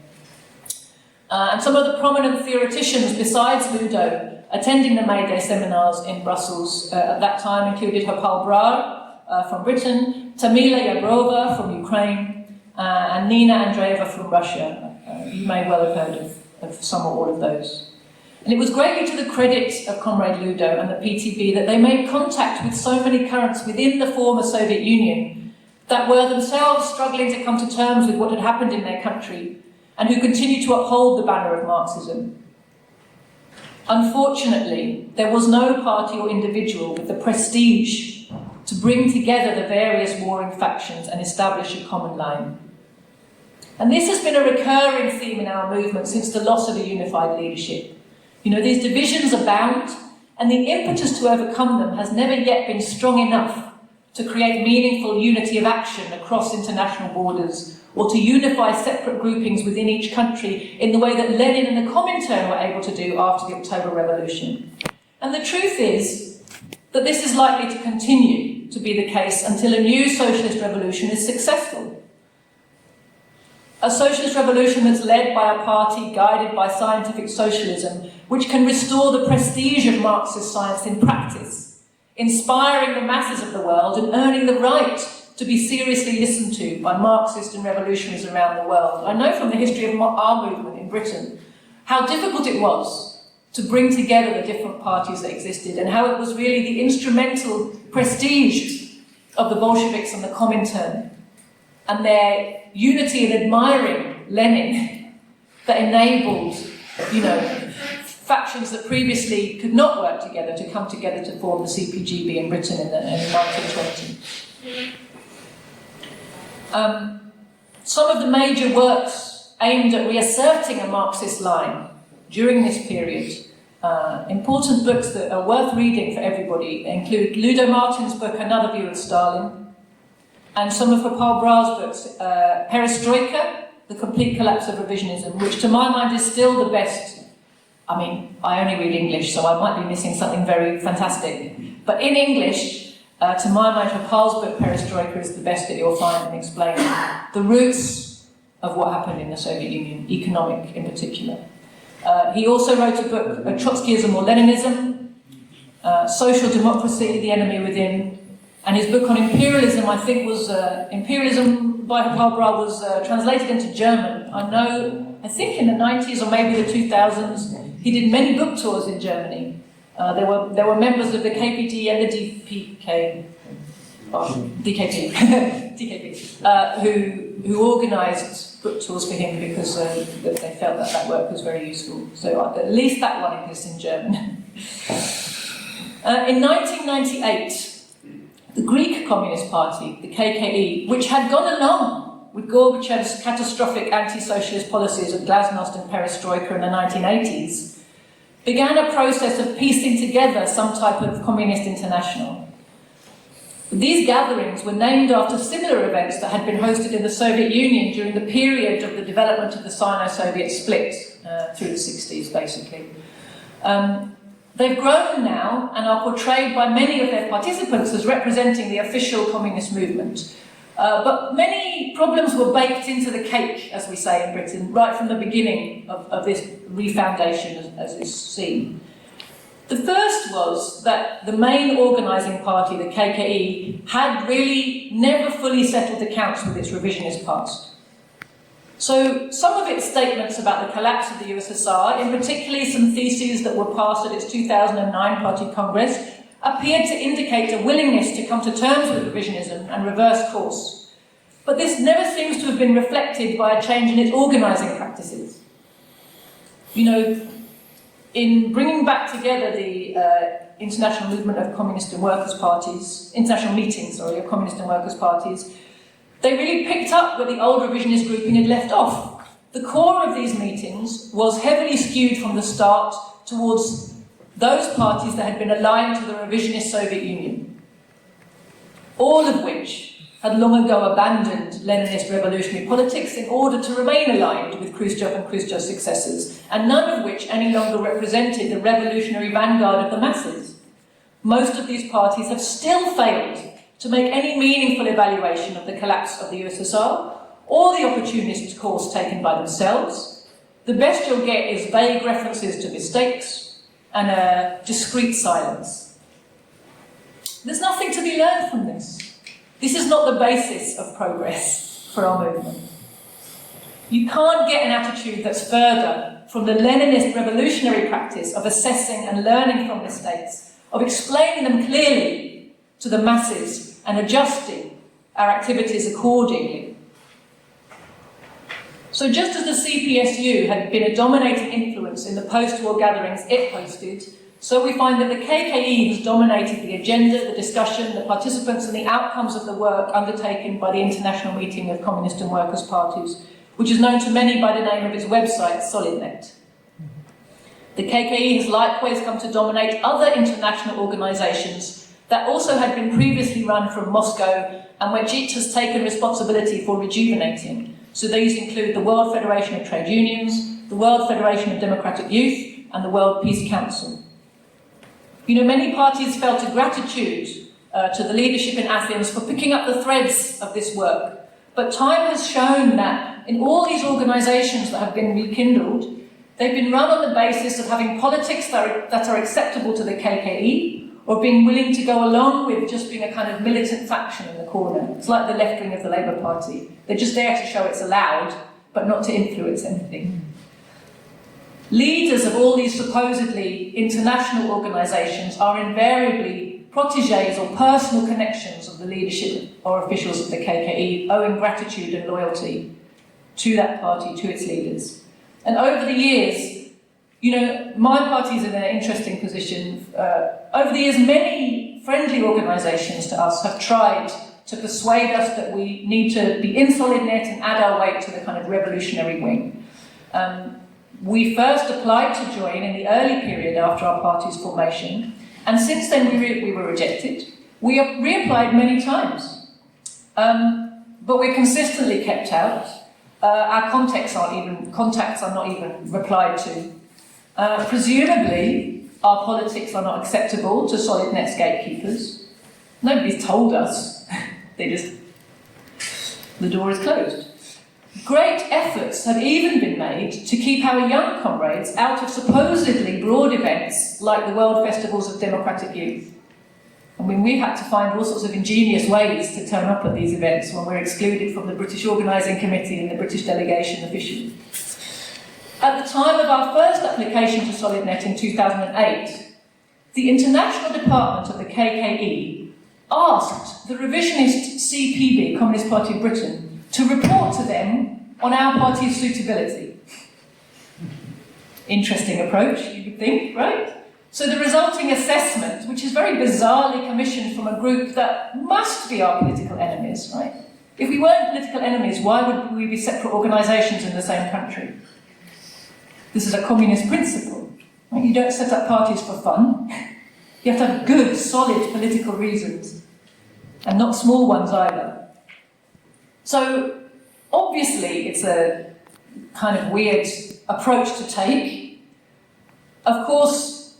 And some of the prominent theoreticians besides Ludo attending the May Day seminars in Brussels at that time included Joti Brar from Britain, Tamila Yabrova from Ukraine, and Nina Andreeva from Russia. You may well have heard of some or all of those. And it was greatly to the credit of Comrade Ludo and the PTB that they made contact with so many currents within the former Soviet Union that were themselves struggling to come to terms with what had happened in their country and who continued to uphold the banner of Marxism. Unfortunately, there was no party or individual with the prestige to bring together the various warring factions and establish a common line. And this has been a recurring theme in our movement since the loss of a unified leadership. These divisions abound, and the impetus to overcome them has never yet been strong enough to create meaningful unity of action across international borders, or to unify separate groupings within each country in the way that Lenin and the Comintern were able to do after the October Revolution. And the truth is that this is likely to continue to be the case until a new socialist revolution is successful. A socialist revolution that's led by a party guided by scientific socialism, which can restore the prestige of Marxist science in practice, inspiring the masses of the world and earning the right to be seriously listened to by Marxists and revolutionaries around the world. I know from the history of our movement in Britain how difficult it was to bring together the different parties that existed, and how it was really the instrumental prestige of the Bolsheviks and the Comintern and their unity in admiring Lenin that enabled, factions that previously could not work together to come together to form the CPGB in Britain in the 1920s. Some of the major works aimed at reasserting a Marxist line during this period, important books that are worth reading for everybody, include Ludo Martin's book Another View of Stalin, and some of Joti Brar's books, Perestroika, The Complete Collapse of Revisionism, which to my mind is still the best. I mean, I only read English, so I might be missing something very fantastic. But in English, to my mind, Joti Brar's book Perestroika is the best that you'll find in explaining the roots of what happened in the Soviet Union, economic in particular. He also wrote a book, Trotskyism or Leninism, Social Democracy, The Enemy Within, and his book on imperialism, I think, was Imperialism by Joti Brar was translated into German. I think in the 90s or maybe the 2000s, he did many book tours in Germany. There were members of the KPD and the DKP, who organised book tours for him because they felt that work was very useful. So at least that one exists in German. In 1998, the Greek Communist Party, the KKE, which had gone along with Gorbachev's catastrophic anti-socialist policies of glasnost and perestroika in the 1980s, began a process of piecing together some type of communist international. These gatherings were named after similar events that had been hosted in the Soviet Union during the period of the development of the Sino-Soviet split through the 60s, basically. They've grown now and are portrayed by many of their participants as representing the official communist movement. But many problems were baked into the cake, as we say in Britain, right from the beginning of this refoundation, as is seen. The first was that the main organising party, the KKE, had really never fully settled accounts with its revisionist past. So some of its statements about the collapse of the USSR, in particular some theses that were passed at its 2009 Party Congress, appeared to indicate a willingness to come to terms with revisionism and reverse course. But this never seems to have been reflected by a change in its organising practices. You know, in bringing back together the international movement of communist and workers' parties, international meetings, sorry, of communist and workers' parties, they really picked up where the old revisionist grouping had left off. The core of these meetings was heavily skewed from the start towards those parties that had been aligned to the revisionist Soviet Union, all of which had long ago abandoned Leninist revolutionary politics in order to remain aligned with Khrushchev and Khrushchev's successors, and none of which any longer represented the revolutionary vanguard of the masses. Most of these parties have still failed to make any meaningful evaluation of the collapse of the USSR or the opportunist course taken by themselves. The best you'll get is vague references to mistakes and a discreet silence. There's nothing to be learned from this. This is not the basis of progress for our movement. You can't get an attitude that's further from the Leninist revolutionary practice of assessing and learning from mistakes, of explaining them clearly to the masses and adjusting our activities accordingly. So just as the CPSU had been a dominating influence in the post-war gatherings it hosted, so we find that the KKE has dominated the agenda, the discussion, the participants and the outcomes of the work undertaken by the International Meeting of Communist and Workers' Parties, which is known to many by the name of its website, SolidNet. The KKE has likewise come to dominate other international organisations that also had been previously run from Moscow and which it has taken responsibility for rejuvenating. So these include the World Federation of Trade Unions, the World Federation of Democratic Youth and the World Peace Council. You know, many parties felt a gratitude to the leadership in Athens for picking up the threads of this work. But time has shown that in all these organisations that have been rekindled, they've been run on the basis of having politics that are acceptable to the KKE, or being willing to go along with just being a kind of militant faction in the corner. It's like the left wing of the Labour Party. They're just there to show it's allowed, but not to influence anything. Leaders of all these supposedly international organisations are invariably protégés or personal connections of the leadership or officials of the KKE, owing gratitude and loyalty to that party, to its leaders. And over the years, you know, my party is in an interesting position. Over the years, many friendly organisations to us have tried to persuade us that we need to be in SolidNet and add our weight to the kind of revolutionary wing. We first applied to join in the early period after our party's formation, and since then we were rejected. We have reapplied many times, but we're consistently kept out. Our contacts are not even replied to. Presumably, our politics are not acceptable to SolidNet's gatekeepers. Nobody's told us. The door is closed. Great efforts have even been made to keep our young comrades out of supposedly broad events like the World Festivals of Democratic Youth. I mean, we've had to find all sorts of ingenious ways to turn up at these events when we're excluded from the British Organising Committee and the British delegation officially. At the time of our first application to SolidNet in 2008, the International Department of the KKE asked the revisionist CPB, Communist Party of Britain, to report to them on our party's suitability. Interesting approach, you would think, right? So the resulting assessment, which is very bizarrely commissioned from a group that must be our political enemies, right? If we weren't political enemies, why would we be separate organisations in the same country? This is a communist principle. You don't set up parties for fun. You have to have good, solid political reasons, and not small ones either. So, obviously, it's a kind of weird approach to take. Of course,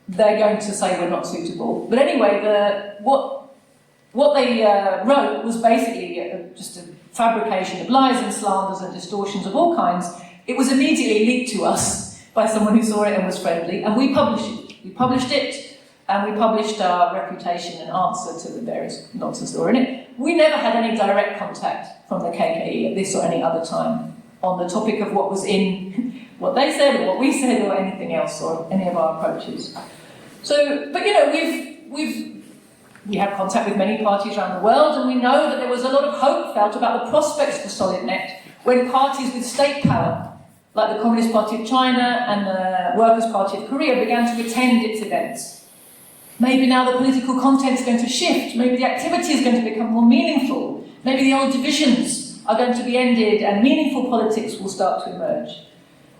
they're going to say we're not suitable. But anyway, what they wrote was basically just a fabrication of lies and slanders and distortions of all kinds. It was immediately leaked to us by someone who saw it and was friendly, and we published it. We published it, and we published our refutation and answer to the various nonsense that were in it. We never had any direct contact from the KKE at this or any other time on the topic of what was in what they said or what we said or anything else or any of our approaches. So, but you know, we have contact with many parties around the world, and we know that there was a lot of hope felt about the prospects for SolidNet when parties with state power, like the Communist Party of China and the Workers' Party of Korea, began to attend its events. Maybe now the political content is going to shift, maybe the activity is going to become more meaningful, maybe the old divisions are going to be ended and meaningful politics will start to emerge.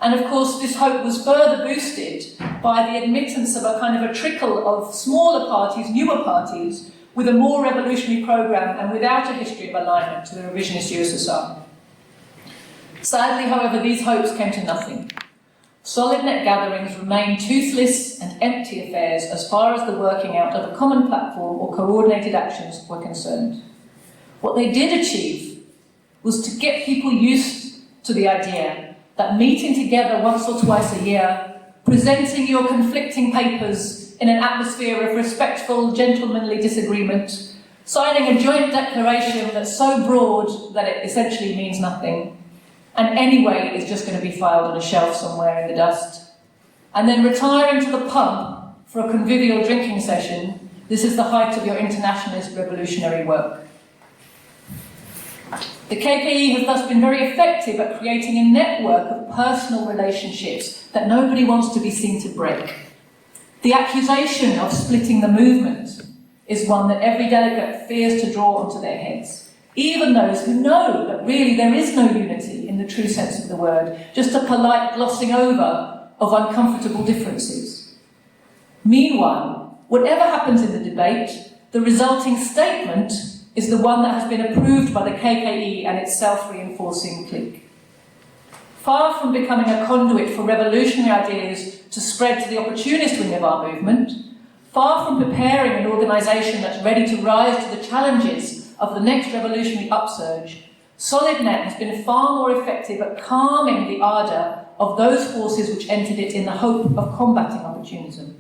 And of course, this hope was further boosted by the admittance of a kind of a trickle of smaller parties, newer parties, with a more revolutionary programme and without a history of alignment to the revisionist USSR. Sadly, however, these hopes came to nothing. SolidNet gatherings remained toothless and empty affairs as far as the working out of a common platform or coordinated actions were concerned. What they did achieve was to get people used to the idea that meeting together once or twice a year, presenting your conflicting papers in an atmosphere of respectful, gentlemanly disagreement, signing a joint declaration that's so broad that it essentially means nothing, and anyway is just going to be filed on a shelf somewhere in the dust, and then retiring to the pub for a convivial drinking session, this is the height of your internationalist revolutionary work. The KKE has thus been very effective at creating a network of personal relationships that nobody wants to be seen to break. The accusation of splitting the movement is one that every delegate fears to draw onto their heads, even those who know that really there is no unity in the true sense of the word, just a polite glossing over of uncomfortable differences. Meanwhile, whatever happens in the debate, the resulting statement is the one that has been approved by the KKE and its self-reinforcing clique. Far from becoming a conduit for revolutionary ideas to spread to the opportunist wing of our movement, far from preparing an organisation that's ready to rise to the challenges of the next revolutionary upsurge, SolidNet has been far more effective at calming the ardour of those forces which entered it in the hope of combating opportunism.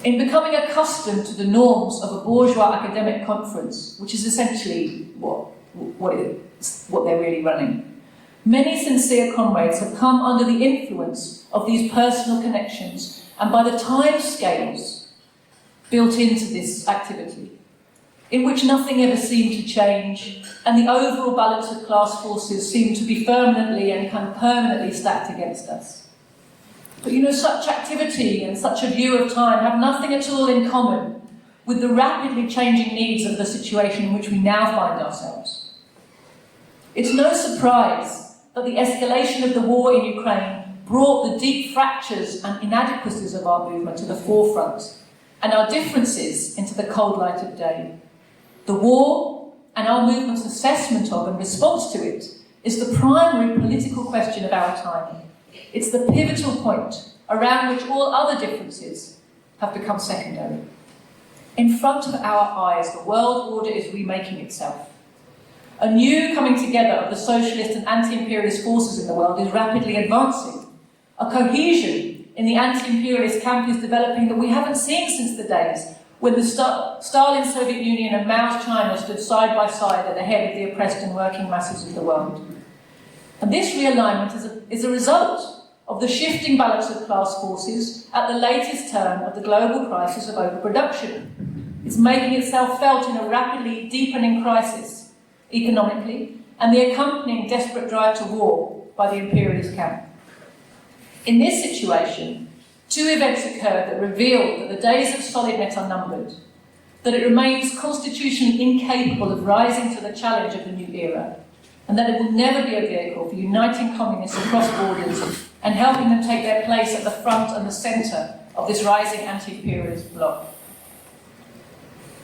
In becoming accustomed to the norms of a bourgeois academic conference, which is essentially what they're really running, many sincere comrades have come under the influence of these personal connections and by the time scales built into this activity, in which nothing ever seemed to change, and the overall balance of class forces seemed to be permanently and kind of permanently stacked against us. But you know, such activity and such a view of time have nothing at all in common with the rapidly changing needs of the situation in which we now find ourselves. It's no surprise that the escalation of the war in Ukraine brought the deep fractures and inadequacies of our movement to the forefront, and our differences into the cold light of day. The war, and our movement's assessment of and response to it, is the primary political question of our time. It's the pivotal point around which all other differences have become secondary. In front of our eyes, the world order is remaking itself. A new coming together of the socialist and anti-imperialist forces in the world is rapidly advancing. A cohesion in the anti-imperialist camp is developing that we haven't seen since the days when the Stalin's Soviet Union and Mao's China stood side by side at the head of the oppressed and working masses of the world. And this realignment is a result of the shifting balance of class forces at the latest turn of the global crisis of overproduction. It's making itself felt in a rapidly deepening crisis, economically, and the accompanying desperate drive to war by the imperialist camp. In this situation, two events occurred that revealed that the days of SolidNet are numbered, that it remains constitutionally incapable of rising to the challenge of the new era, and that it will never be a vehicle for uniting communists across borders and helping them take their place at the front and the centre of this rising anti-imperialist bloc.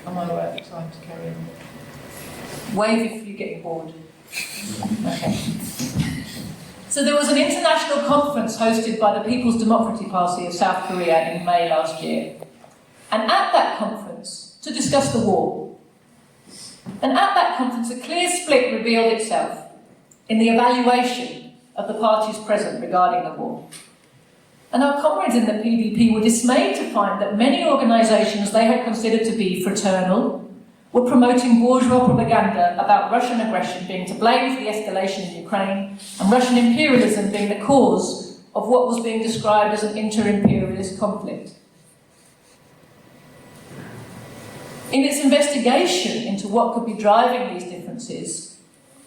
Am I right for time to carry on? Wave if you're getting bored. Okay. So there was an international conference hosted by the People's Democratic Party of South Korea in May last year. And at that conference, to discuss the war, and at that conference a clear split revealed itself in the evaluation of the parties present regarding the war. And our comrades in the PDP were dismayed to find that many organisations they had considered to be fraternal were promoting bourgeois propaganda about Russian aggression being to blame for the escalation in Ukraine and Russian imperialism being the cause of what was being described as an inter-imperialist conflict. In its investigation into what could be driving these differences,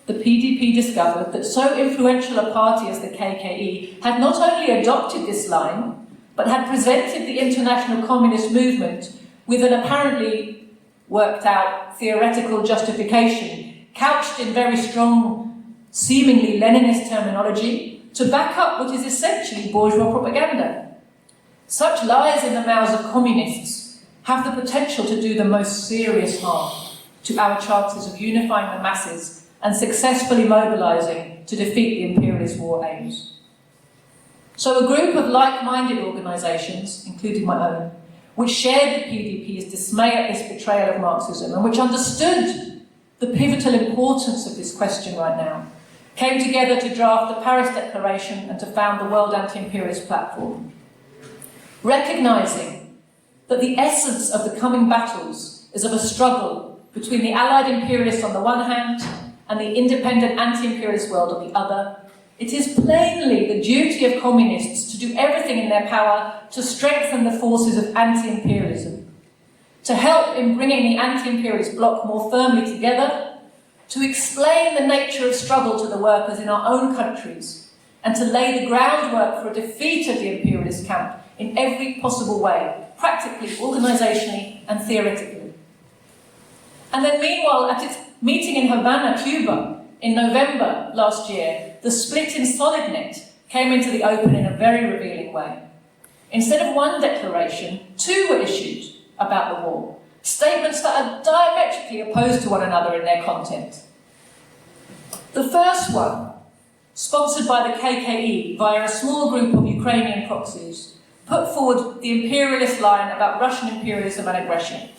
the PDP discovered that so influential a party as the KKE had not only adopted this line, but had presented the international communist movement with an apparently worked out theoretical justification, couched in very strong, seemingly Leninist terminology, to back up what is essentially bourgeois propaganda. Such lies in the mouths of communists have the potential to do the most serious harm to our chances of unifying the masses and successfully mobilising to defeat the imperialist war aims. So a group of like-minded organisations, including my own, which shared the PDP's dismay at this betrayal of Marxism and which understood the pivotal importance of this question right now, came together to draft the Paris Declaration and to found the World Anti-Imperialist Platform, recognising that the essence of the coming battles is of a struggle between the Allied imperialists on the one hand and the independent anti-imperialist world on the other. It is plainly the duty of communists to do everything in their power to strengthen the forces of anti-imperialism, to help in bringing the anti-imperialist bloc more firmly together, to explain the nature of struggle to the workers in our own countries, and to lay the groundwork for a defeat of the imperialist camp in every possible way, practically, organisationally and theoretically. And then meanwhile, at its meeting in Havana, Cuba, in November last year, the split in SolidNet came into the open in a very revealing way. Instead of one declaration, two were issued about the war, statements that are diametrically opposed to one another in their content. The first one, sponsored by the KKE via a small group of Ukrainian proxies, put forward the imperialist line about Russian imperialism and aggression.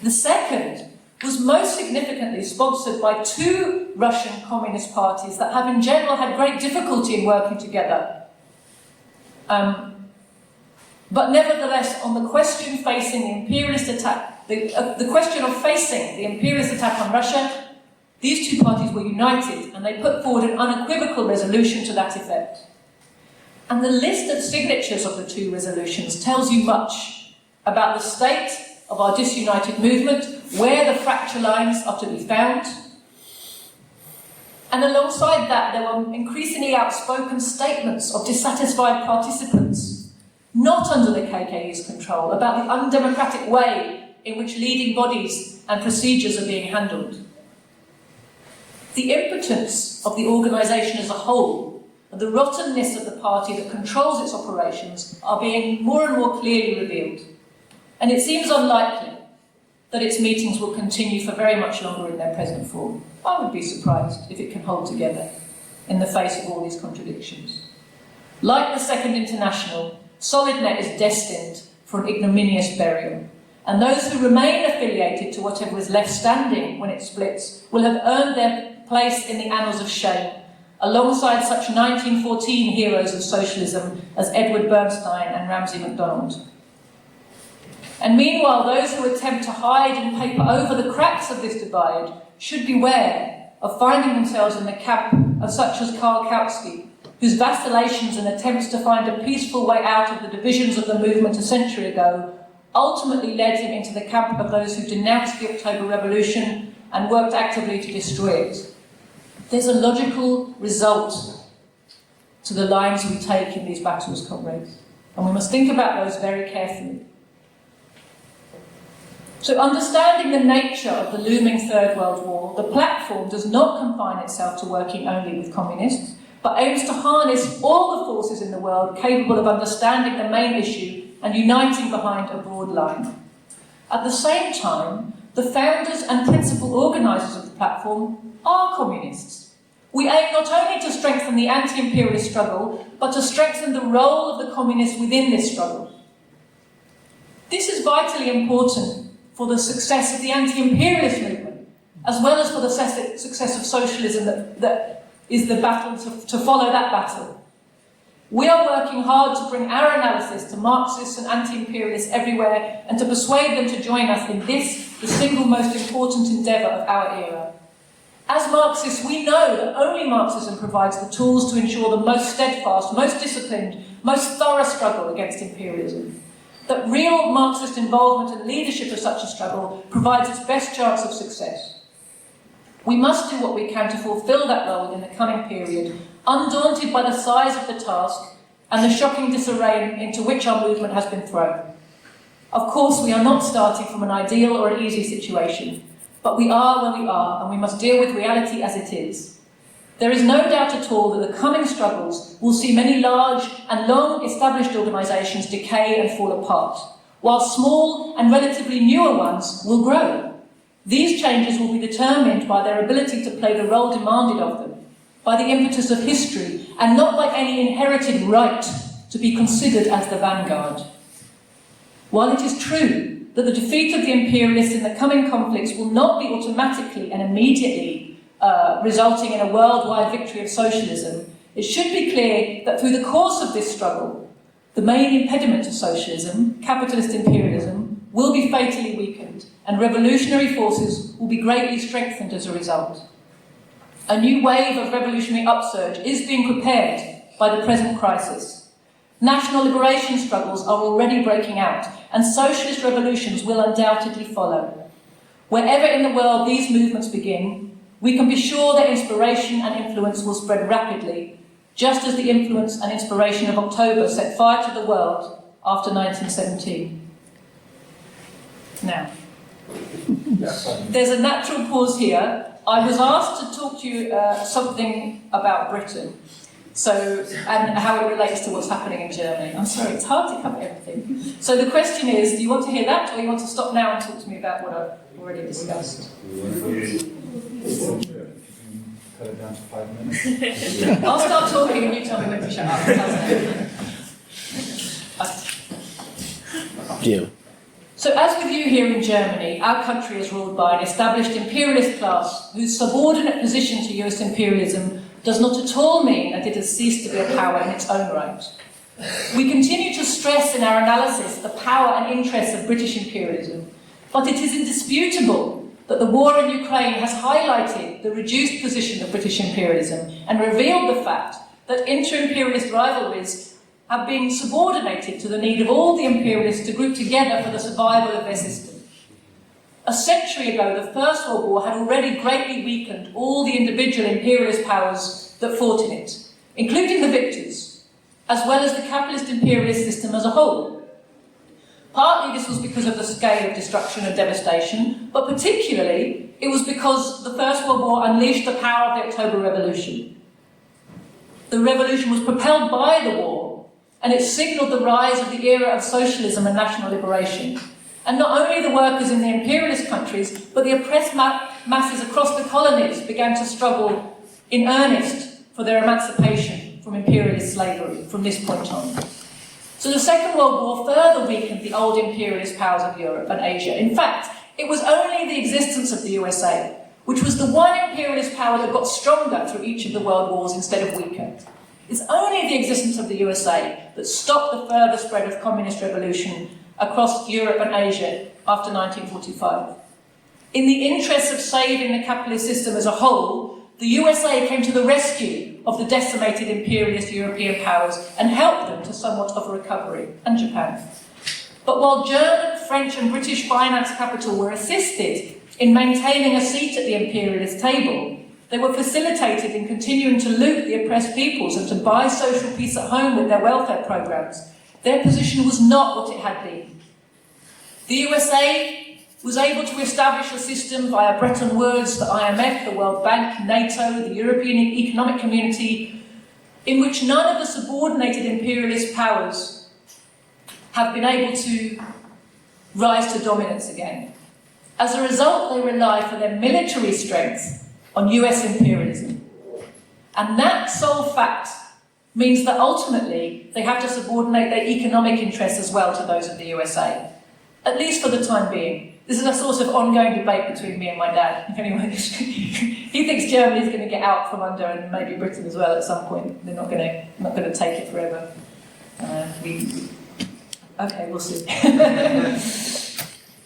The second was most significantly sponsored by two Russian communist parties that have in general had great difficulty in working together. But nevertheless, on the question facing the imperialist attack, the question of facing the imperialist attack on Russia, these two parties were united and they put forward an unequivocal resolution to that effect. And the list of signatures of the two resolutions tells you much about the state of our disunited movement, where the fracture lines are to be found. And alongside that, there were increasingly outspoken statements of dissatisfied participants, not under the KKE's control, about the undemocratic way in which leading bodies and procedures are being handled. The impotence of the organisation as a whole and the rottenness of the party that controls its operations are being more and more clearly revealed. And it seems unlikely that its meetings will continue for very much longer in their present form. I would be surprised if it can hold together in the face of all these contradictions. Like the Second International, SolidNet is destined for an ignominious burial, and those who remain affiliated to whatever is left standing when it splits will have earned their place in the annals of shame, alongside such 1914 heroes of socialism as Edward Bernstein and Ramsay MacDonald. And meanwhile, those who attempt to hide and paper over the cracks of this divide should beware of finding themselves in the camp of such as Karl Kautsky, whose vacillations and attempts to find a peaceful way out of the divisions of the movement a century ago ultimately led him into the camp of those who denounced the October Revolution and worked actively to destroy it. There's a logical result to the lines we take in these battles, comrades, and we must think about those very carefully. So, understanding the nature of the looming Third World War, the platform does not confine itself to working only with communists, but aims to harness all the forces in the world capable of understanding the main issue and uniting behind a broad line. At the same time, the founders and principal organisers of the platform are communists. We aim not only to strengthen the anti-imperialist struggle, but to strengthen the role of the communists within this struggle. This is vitally important for the success of the anti-imperialist movement, as well as for the success of socialism that is the battle to follow that battle. We are working hard to bring our analysis to Marxists and anti-imperialists everywhere and to persuade them to join us in this, the single most important endeavour of our era. As Marxists, we know that only Marxism provides the tools to ensure the most steadfast, most disciplined, most thorough struggle against imperialism. That real Marxist involvement and leadership of such a struggle provides its best chance of success. We must do what we can to fulfil that role in the coming period, undaunted by the size of the task and the shocking disarray into which our movement has been thrown. Of course, we are not starting from an ideal or an easy situation, but we are where we are, and we must deal with reality as it is. There is no doubt at all that the coming struggles will see many large and long-established organisations decay and fall apart, while small and relatively newer ones will grow. These changes will be determined by their ability to play the role demanded of them, by the impetus of history, and not by any inherited right to be considered as the vanguard. While it is true that the defeat of the imperialists in the coming conflicts will not be automatically and immediately resulting in a worldwide victory of socialism, it should be clear that through the course of this struggle, the main impediment to socialism, capitalist imperialism, will be fatally weakened, and revolutionary forces will be greatly strengthened as a result. A new wave of revolutionary upsurge is being prepared by the present crisis. National liberation struggles are already breaking out, and socialist revolutions will undoubtedly follow. Wherever in the world these movements begin, we can be sure their inspiration and influence will spread rapidly, just as the influence and inspiration of October set fire to the world after 1917. Now, there's a natural pause here. I was asked to talk to you something about Britain, and how it relates to what's happening in Germany. I'm sorry, it's hard to cover everything. So the question is, do you want to hear that, or do you want to stop now and talk to me about what I've already discussed? Cut it down to 5 minutes. I'll start talking and you tell me when to shut up. Yeah. So as with you here in Germany, our country is ruled by an established imperialist class whose subordinate position to US imperialism does not at all mean that it has ceased to be a power in its own right. We continue to stress in our analysis the power and interests of British imperialism, but it is indisputable that the war in Ukraine has highlighted the reduced position of British imperialism and revealed the fact that inter-imperialist rivalries have been subordinated to the need of all the imperialists to group together for the survival of their system. A century ago, the First World War had already greatly weakened all the individual imperialist powers that fought in it, including the victors, as well as the capitalist imperialist system as a whole. Partly this was because of the scale of destruction and devastation, but particularly it was because the First World War unleashed the power of the October Revolution. The revolution was propelled by the war, and it signalled the rise of the era of socialism and national liberation. And not only the workers in the imperialist countries, but the oppressed masses across the colonies began to struggle in earnest for their emancipation from imperialist slavery from this point on. So the Second World War further weakened the old imperialist powers of Europe and Asia. In fact, it was only the existence of the USA, which was the one imperialist power that got stronger through each of the world wars instead of weaker. It's only the existence of the USA that stopped the further spread of communist revolution across Europe and Asia after 1945. In the interest of saving the capitalist system as a whole, the USA came to the rescue of the decimated imperialist European powers and helped them to somewhat of a recovery, and Japan. But while German, French and British finance capital were assisted in maintaining a seat at the imperialist table, they were facilitated in continuing to loot the oppressed peoples and to buy social peace at home with their welfare programs. Their position was not what it had been. The USA was able to establish a system via Bretton Woods, the IMF, the World Bank, NATO, the European Economic Community, in which none of the subordinated imperialist powers have been able to rise to dominance again. As a result, they rely for their military strength on US imperialism. And that sole fact means that ultimately they have to subordinate their economic interests as well to those of the USA, at least for the time being. This is a sort of ongoing debate between me and my dad. Anyway, he thinks Germany's going to get out from under, and maybe Britain as well at some point. They're not going to take it forever. Okay, we'll see.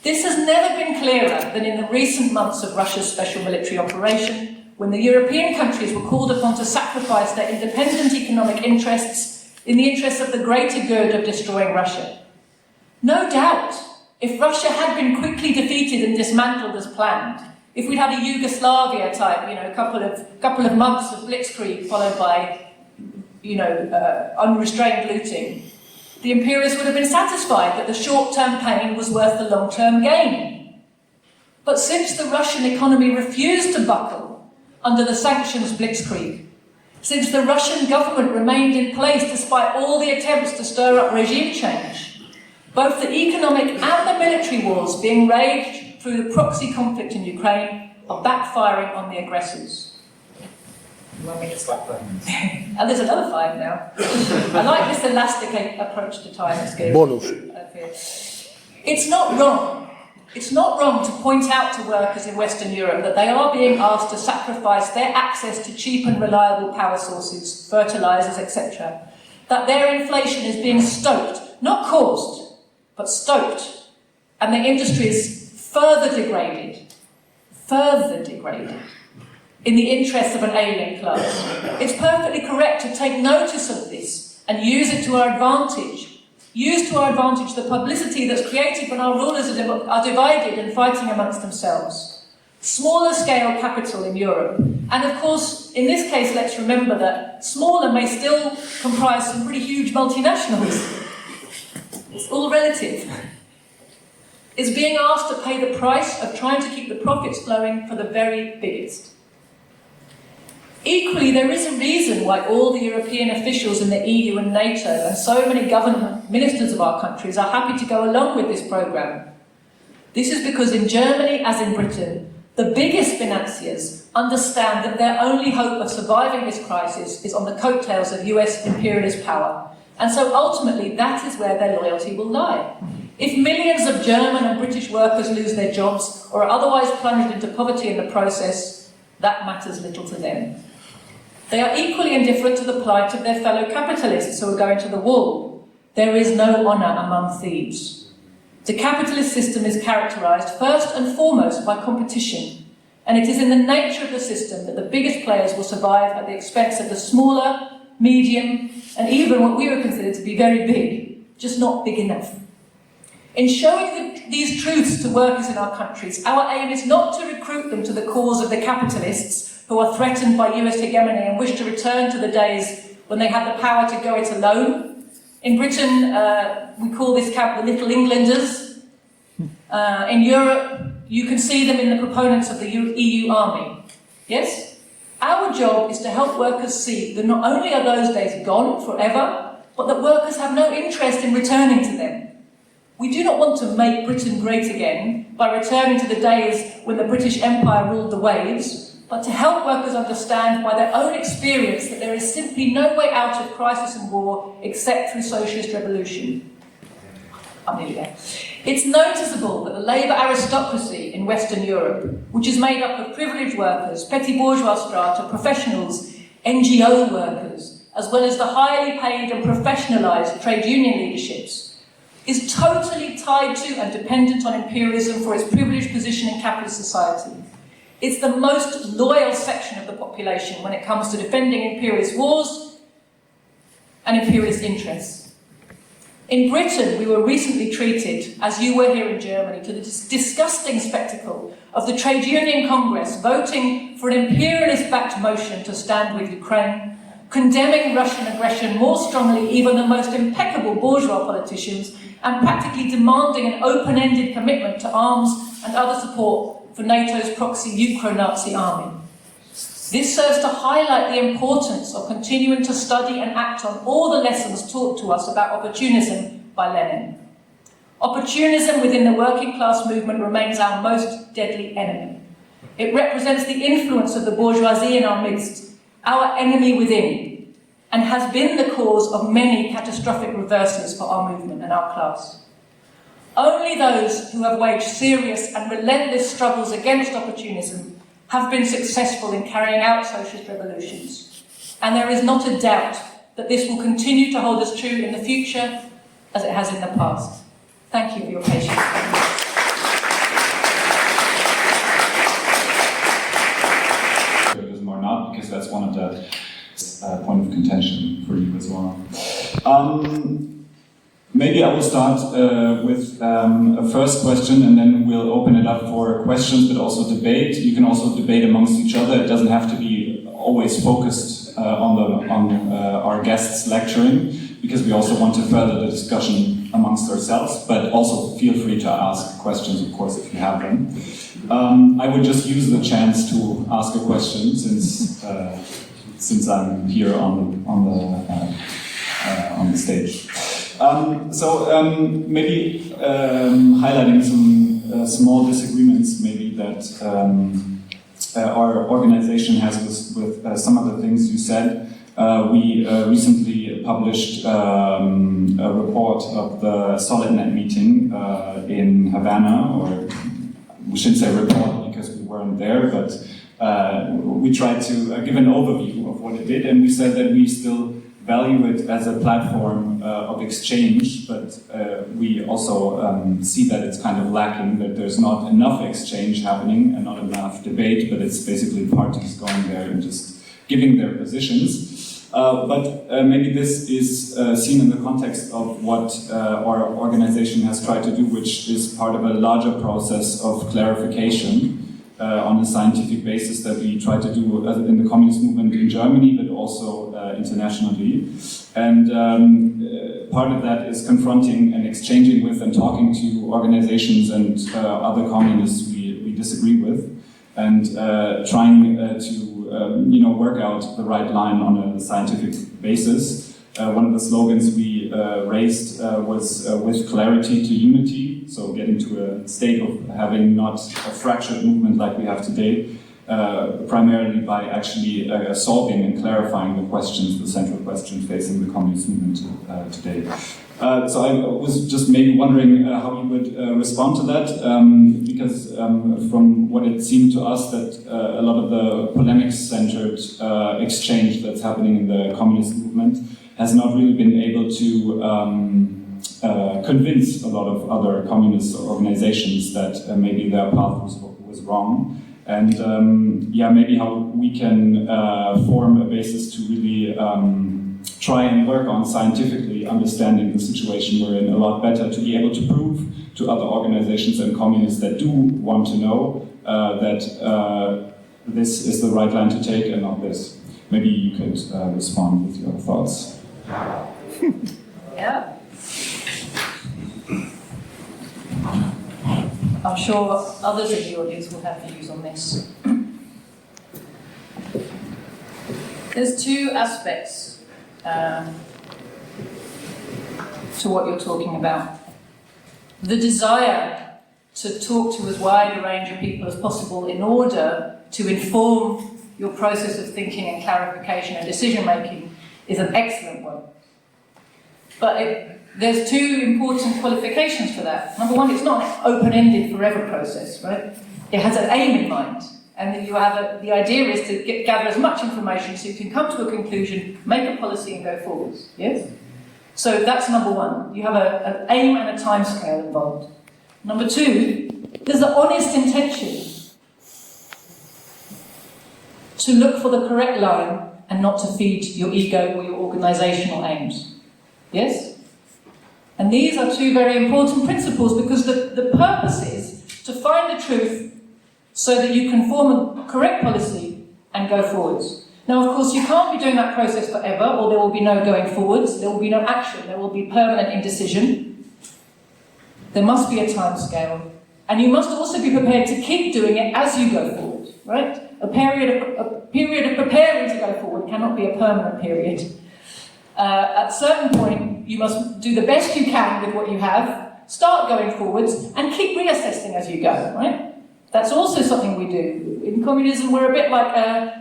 This has never been clearer than in the recent months of Russia's special military operation, when the European countries were called upon to sacrifice their independent economic interests in the interests of the greater good of destroying Russia. No doubt, if Russia had been quickly defeated and dismantled as planned, if we'd had a Yugoslavia type, a couple of months of blitzkrieg followed by, unrestrained looting, the imperialists would have been satisfied that the short-term pain was worth the long-term gain. But since the Russian economy refused to buckle under the sanctions blitzkrieg, since the Russian government remained in place despite all the attempts to stir up regime change, both the economic and the military wars being waged through the proxy conflict in Ukraine are backfiring on the aggressors. And there's another 5 now. I like this elastic approach to time. It's good. Bonus. Okay. It's not wrong. It's not wrong to point out to workers in Western Europe that they are being asked to sacrifice their access to cheap and reliable power sources, fertilizers, etc. That their inflation is being stoked, not caused, but stoked. And the industry is further degraded in the interests of an alien class. It's perfectly correct to take notice of this and use it to our advantage. Use to our advantage the publicity that's created when our rulers are divided and fighting amongst themselves. Smaller scale capital in Europe. And of course, in this case, let's remember that smaller may still comprise some pretty huge multinationals. It's all relative. Is being asked to pay the price of trying to keep the profits flowing for the very biggest. Equally, there is a reason why all the European officials in the EU and NATO and so many government ministers of our countries are happy to go along with this programme. This is because in Germany, as in Britain, the biggest financiers understand that their only hope of surviving this crisis is on the coattails of US imperialist power. And so ultimately, that is where their loyalty will lie. If millions of German and British workers lose their jobs or are otherwise plunged into poverty in the process, that matters little to them. They are equally indifferent to the plight of their fellow capitalists who are going to the wall. There is no honour among thieves. The capitalist system is characterised first and foremost by competition, and it is in the nature of the system that the biggest players will survive at the expense of the smaller, medium, and even what we would consider to be very big, just not big enough. In showing these truths to workers in our countries, our aim is not to recruit them to the cause of the capitalists who are threatened by US hegemony and wish to return to the days when they had the power to go it alone. In Britain, we call this camp the Little Englanders. In Europe, you can see them in the proponents of the EU army. Yes? Our job is to help workers see that not only are those days gone forever, but that workers have no interest in returning to them. We do not want to make Britain great again by returning to the days when the British Empire ruled the waves, but to help workers understand by their own experience that there is simply no way out of crisis and war except through socialist revolution. I'm nearly there. It's noticeable that the labour aristocracy in Western Europe, which is made up of privileged workers, petty bourgeois strata, professionals, NGO workers, as well as the highly paid and professionalised trade union leaderships, is totally tied to and dependent on imperialism for its privileged position in capitalist society. It's the most loyal section of the population when it comes to defending imperialist wars and imperialist interests. In Britain, we were recently treated, as you were here in Germany, to the disgusting spectacle of the Trade Union Congress voting for an imperialist-backed motion to stand with Ukraine, condemning Russian aggression more strongly even than most impeccable bourgeois politicians, and practically demanding an open-ended commitment to arms and other support for NATO's proxy Ukro-Nazi army. This serves to highlight the importance of continuing to study and act on all the lessons taught to us about opportunism by Lenin. Opportunism within the working class movement remains our most deadly enemy. It represents the influence of the bourgeoisie in our midst, our enemy within, and has been the cause of many catastrophic reverses for our movement and our class. Only those who have waged serious and relentless struggles against opportunism have been successful in carrying out socialist revolutions, and there is not a doubt that this will continue to hold us true in the future as it has in the past. Thank you for your patience. Or not, because that's one of the point of contention for you as well. Maybe I will start with a first question, and then we'll open it up for questions, but also debate. You can also debate amongst each other. It doesn't have to be always focused on our guests lecturing, because we also want to further the discussion amongst ourselves, but also feel free to ask questions, of course, if you have them. I would just use the chance to ask a question, since I'm here on the stage. Maybe highlighting some small disagreements, maybe that our organization has with some of the things you said. We recently published a report of the SolidNet meeting in Havana, or we shouldn't say report because we weren't there, but we tried to give an overview of what it did, and we said that we still value it as a platform of exchange, but we also see that it's kind of lacking, that there's not enough exchange happening and not enough debate, but it's basically parties going there and just giving their positions. But maybe this is seen in the context of what our organization has tried to do, which is part of a larger process of clarification on a scientific basis that we try to do in the communist movement in Germany, but also internationally. And part of that is confronting and exchanging with and talking to organizations and other communists we disagree with, and trying to work out the right line on a scientific basis. One of the slogans we raised was with clarity to unity, so getting to a state of having not a fractured movement like we have today, primarily by actually solving and clarifying the questions, the central questions facing the communist movement today. So I was just maybe wondering how you would respond to that, because from what it seemed to us that a lot of the polemics-centered exchange that's happening in the communist movement has not really been able to convince a lot of other communist organizations that maybe their path was wrong. And maybe how we can form a basis to really try and work on scientifically understanding the situation we're in a lot better, to be able to prove to other organizations and communists that do want to know that this is the right line to take and not this. Maybe you could respond with your thoughts. Yeah. I'm sure others in the audience will have views on this. There's two aspects to what you're talking about. The desire to talk to as wide a range of people as possible in order to inform your process of thinking and clarification and decision making is an excellent one. But there's two important qualifications for that. Number one, it's not an open-ended forever process, right? It has an aim in mind. And you have the idea is to gather as much information so you can come to a conclusion, make a policy and go forwards, yes? So that's number one. You have an aim and a time scale involved. Number two, there's the honest intention to look for the correct line and not to feed your ego or your organisational aims, yes? And these are two very important principles, because the purpose is to find the truth so that you can form a correct policy and go forwards. Now, of course, you can't be doing that process forever, or there will be no going forwards, there will be no action, there will be permanent indecision. There must be a time scale. And you must also be prepared to keep doing it as you go forward, right? A period of preparing to go forward cannot be a permanent period. At a certain point, you must do the best you can with what you have, start going forwards, and keep reassessing as you go, right? That's also something we do. In communism, we're a bit like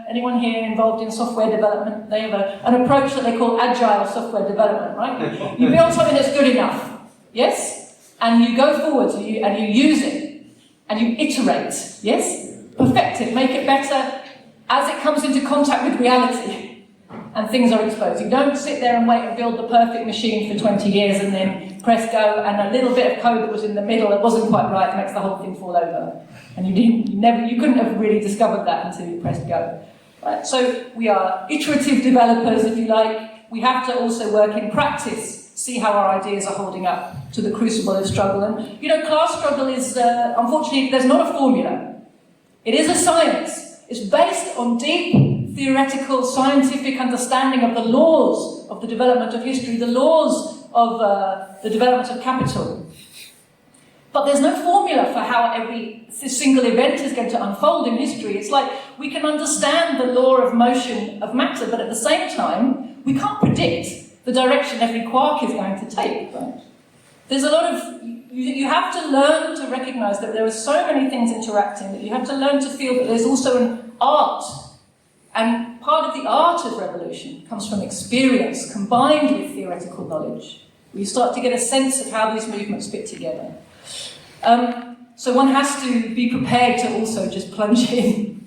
anyone here involved in software development. They have an approach that they call agile software development, right? You build something that's good enough, yes? And you go forwards and you use it, and you iterate, yes? Perfect it, make it better as it comes into contact with reality and things are exposed. You don't sit there and wait and build the perfect machine for 20 years and then press go, and a little bit of code that was in the middle that wasn't quite right makes the whole thing fall over. And you couldn't have really discovered that until you pressed go. Right? So we are iterative developers, if you like. We have to also work in practice, see how our ideas are holding up to the crucible of struggle. And, class struggle is, unfortunately, there's not a formula. It is a science. It's based on deep theoretical scientific understanding of the laws of the development of history, the laws of the development of capital. But there's no formula for how every single event is going to unfold in history. It's like we can understand the law of motion of matter, but at the same time, we can't predict the direction every quark is going to take. Right? There's a lot of... You have to learn to recognise that there are so many things interacting, that you have to learn to feel that there's also an art. And part of the art of revolution comes from experience combined with theoretical knowledge. You start to get a sense of how these movements fit together. So one has to be prepared to also just plunge in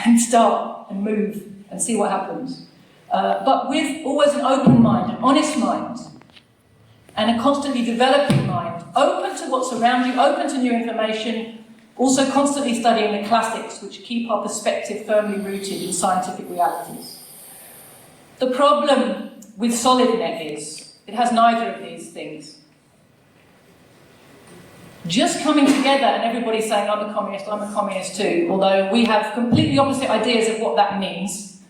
and start and move and see what happens. But with always an open mind, an honest mind, and a constantly developing mind, open to what's around you, open to new information, also constantly studying the classics, which keep our perspective firmly rooted in scientific realities. The problem with SolidNet is it has neither of these things. Just coming together and everybody saying, I'm a communist too, although we have completely opposite ideas of what that means.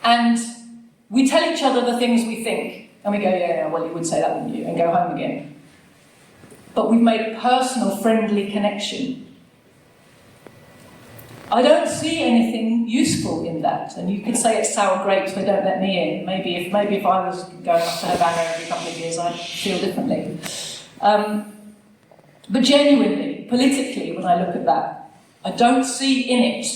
And we tell each other the things we think, and we go, yeah, well, you would say that, wouldn't you, and go home again. But we've made a personal, friendly connection. I don't see anything useful in that, and you could say it's sour grapes, they don't let me in. Maybe if I was going up to Havana every couple of years, I'd feel differently. But genuinely, politically, when I look at that, I don't see in it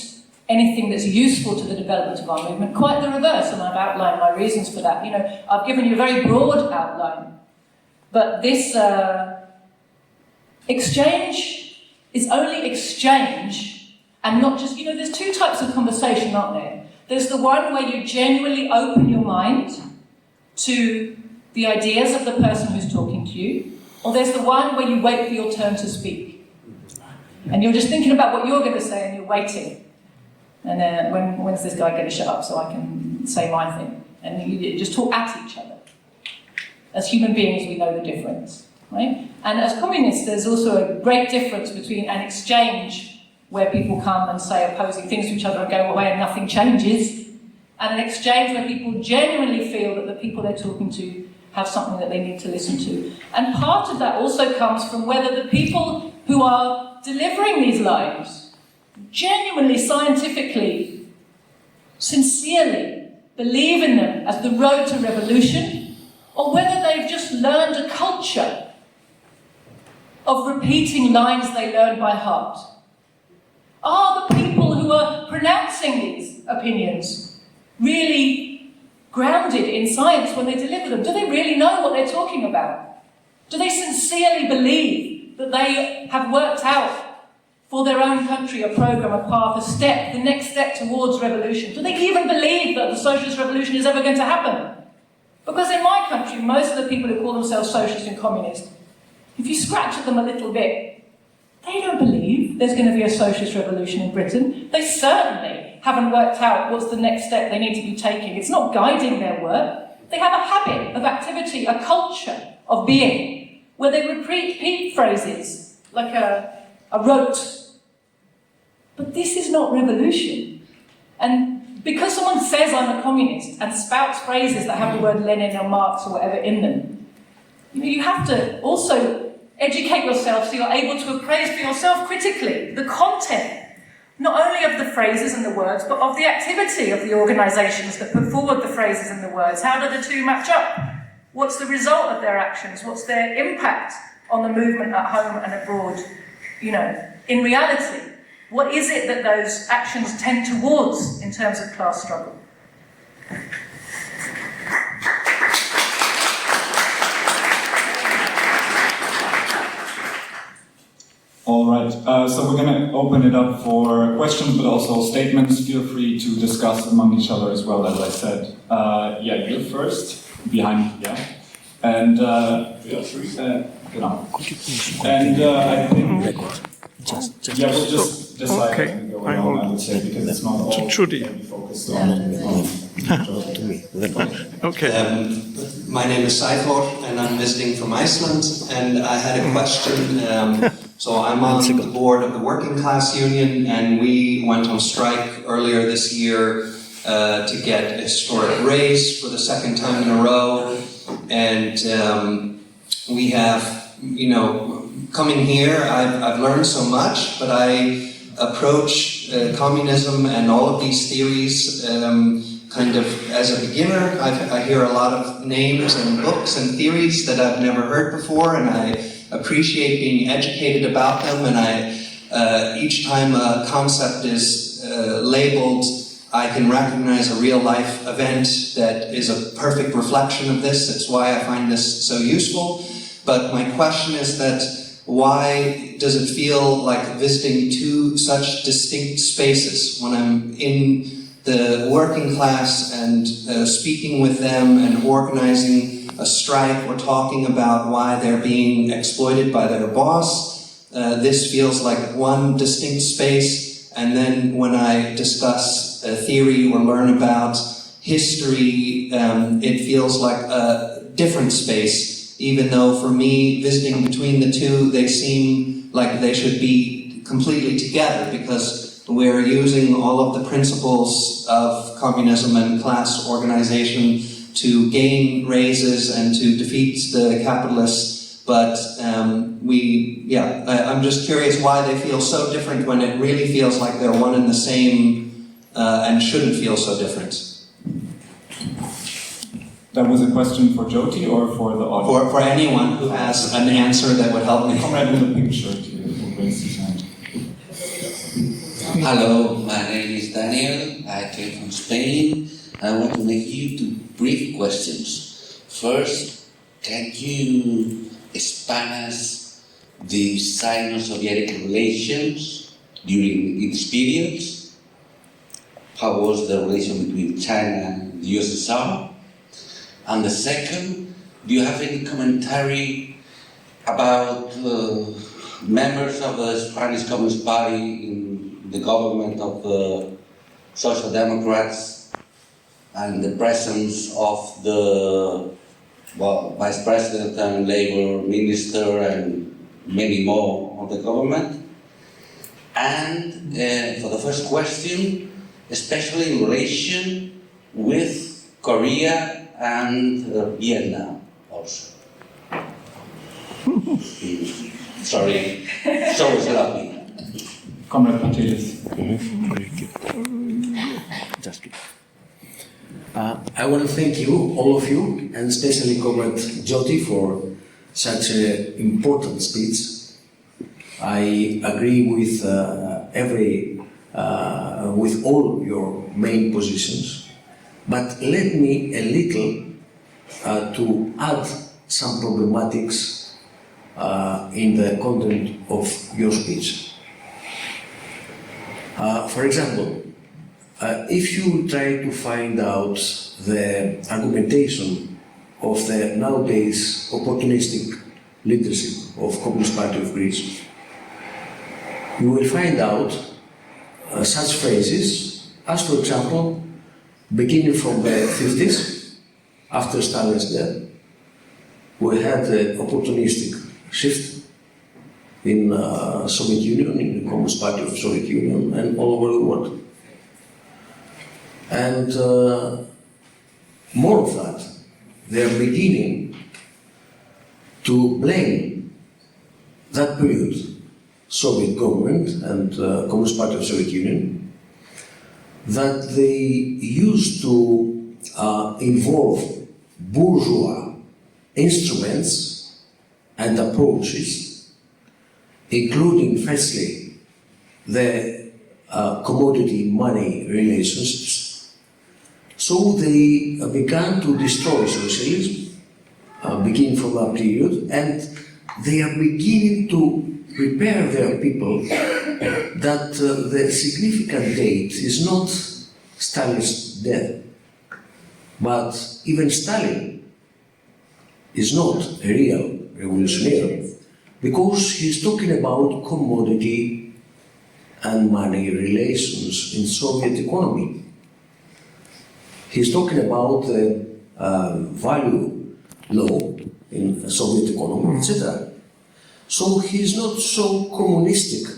anything that's useful to the development of our movement. Quite the reverse, and I've outlined my reasons for that. I've given you a very broad outline, but this exchange is only exchange, and not just, there's two types of conversation, aren't there? There's the one where you genuinely open your mind to the ideas of the person who's talking to you, or there's the one where you wait for your turn to speak. And you're just thinking about what you're going to say and you're waiting. And when's this guy going to shut up so I can say my thing? And you just talk at each other. As human beings, we know the difference, right? And as communists, there's also a great difference between an exchange where people come and say opposing things to each other and go away and nothing changes, and an exchange where people genuinely feel that the people they're talking to have something that they need to listen to. And part of that also comes from whether the people who are delivering these lines genuinely, scientifically, sincerely believe in them as the road to revolution, or whether they've just learned a culture of repeating lines they learned by heart. Are the people who are pronouncing these opinions really grounded in science when they deliver them? Do they really know what they're talking about? Do they sincerely believe that they have worked out for their own country a program, a path, a step, the next step towards revolution? Do they even believe that the socialist revolution is ever going to happen? Because in my country, most of the people who call themselves socialist and communist, if you scratch at them a little bit, they don't believe there's going to be a socialist revolution in Britain. They certainly haven't worked out what's the next step they need to be taking. It's not guiding their work. They have a habit of activity, a culture of being, where they repeat phrases like a rote. But this is not revolution. And because someone says I'm a communist and spouts phrases that have the word Lenin or Marx or whatever in them, you have to also educate yourself so you're able to appraise for yourself critically the content not only of the phrases and the words, but of the activity of the organisations that put forward the phrases and the words. How do the two match up? What's the result of their actions? What's their impact on the movement at home and abroad? You know, in reality, what is it that those actions tend towards in terms of class struggle? All right, so we're going to open it up for questions, but also statements. Feel free to discuss among each other as well, as I said. Yeah, you're first, behind, yeah. And, genau. And I think, yeah, we'll just decide Okay. as we go along, I would say, because it's not all Joti. focused on. Okay. My name is Saifur, and I'm visiting from Iceland, and I had a question. So I'm on the board of the Working Class Union, and we went on strike earlier this year to get a historic raise for the second time in a row. And we have, you know, coming here, I've learned so much, but I approach communism and all of these theories kind of as a beginner. I hear a lot of names and books and theories that I've never heard before, and I appreciate being educated about them. And each time a concept is labeled, I can recognize a real life event that is a perfect reflection of this. That's why I find this so useful. But my question is that why does it feel like visiting two such distinct spaces when I'm in the working class and speaking with them and organizing a strike or talking about why they're being exploited by their boss? This feels like one distinct space, and then when I discuss a theory or learn about history, it feels like a different space, even though for me, visiting between the two, they seem like they should be completely together, because we're using all of the principles of communism and class organization to gain raises and to defeat the capitalists. But I'm just curious why they feel so different when it really feels like they're one and the same and shouldn't feel so different. That was a question for Joti or for the audience? For anyone who has an answer that would help me. Comrade with a pink shirt here who raised his hand. Hello, my name is Daniel. I came from Spain. I want to make you two brief questions. First, can you expand us the Sino-Soviet relations during its period? How was the relation between China and the USSR? And the second, do you have any commentary about members of the Spanish Communist Party in the government of the Social Democrats and the presence of the Vice President and Labour Minister and many more of the government? And for the first question, especially in relation with Korea and Vietnam also. Sorry, so sloppy. Comrade Patelis. I want to thank you, all of you, and especially Comrade Joti for such an important speech. I agree with with all your main positions, but let me a little to add some problematics in the content of your speech. For example, if you try to find out the argumentation of the nowadays opportunistic leadership of Communist Party of Greece, you will find out such phrases as, for example, beginning from the 50s, after Stalin's death, we had the opportunistic shift in Soviet Union, in the Communist Party of Soviet Union, and all over the world. And more of that, they are beginning to blame that period Soviet government and Communist Party of Soviet Union, that they used to involve bourgeois instruments and approaches, including firstly the commodity money relationships. So they began to destroy socialism, beginning from that period, and they are beginning to prepare their people that the significant date is not Stalin's death, but even Stalin is not a real revolutionary, because he's talking about commodity and money relations in Soviet economy. He's talking about the value law in Soviet economy, etc. So he's not so communistic.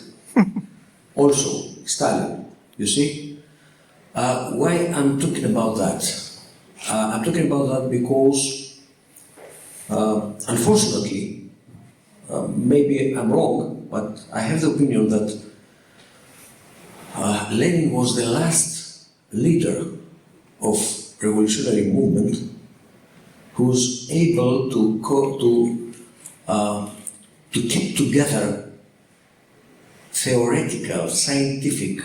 Also, Stalin, you see? Why I'm talking about that? I'm talking about that because, unfortunately, maybe I'm wrong, but I have the opinion that Lenin was the last leader of revolutionary movement who's able to keep together theoretical, scientific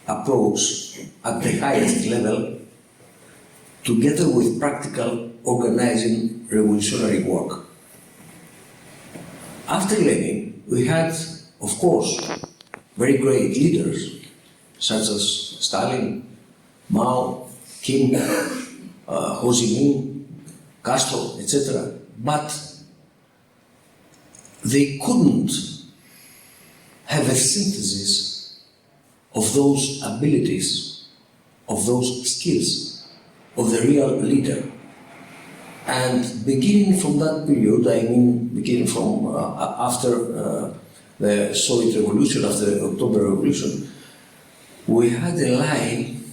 approach at the highest level, together with practical organizing revolutionary work. After Lenin, we had, of course, very great leaders, such as Stalin, Mao, Kim, Ho Chi Minh, Castro, etc. But they couldn't have a synthesis of those abilities, of those skills, of the real leader. And beginning from that period, I mean beginning from after the Soviet Revolution, after the October Revolution, we had a line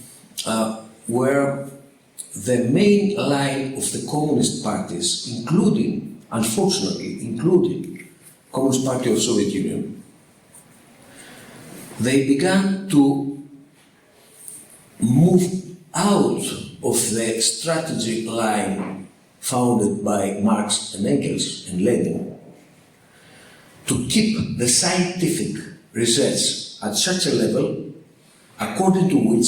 where the main line of the communist parties, including, unfortunately, including Communist Party of Soviet Union, they began to move out of the strategy line founded by Marx and Engels and Lenin to keep the scientific research at such a level according to which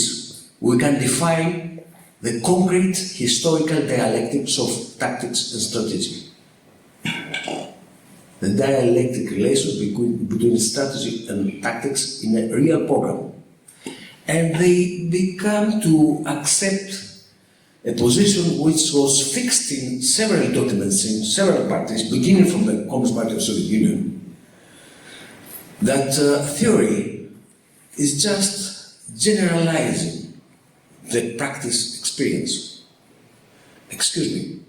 we can define the concrete historical dialectics of tactics and strategy. The dialectic relation between strategy and tactics in a real program. And they began to accept a position which was fixed in several documents in several parties, beginning from the Communist Party of Soviet Union, that theory is just generalizing the practice experience. Excuse me,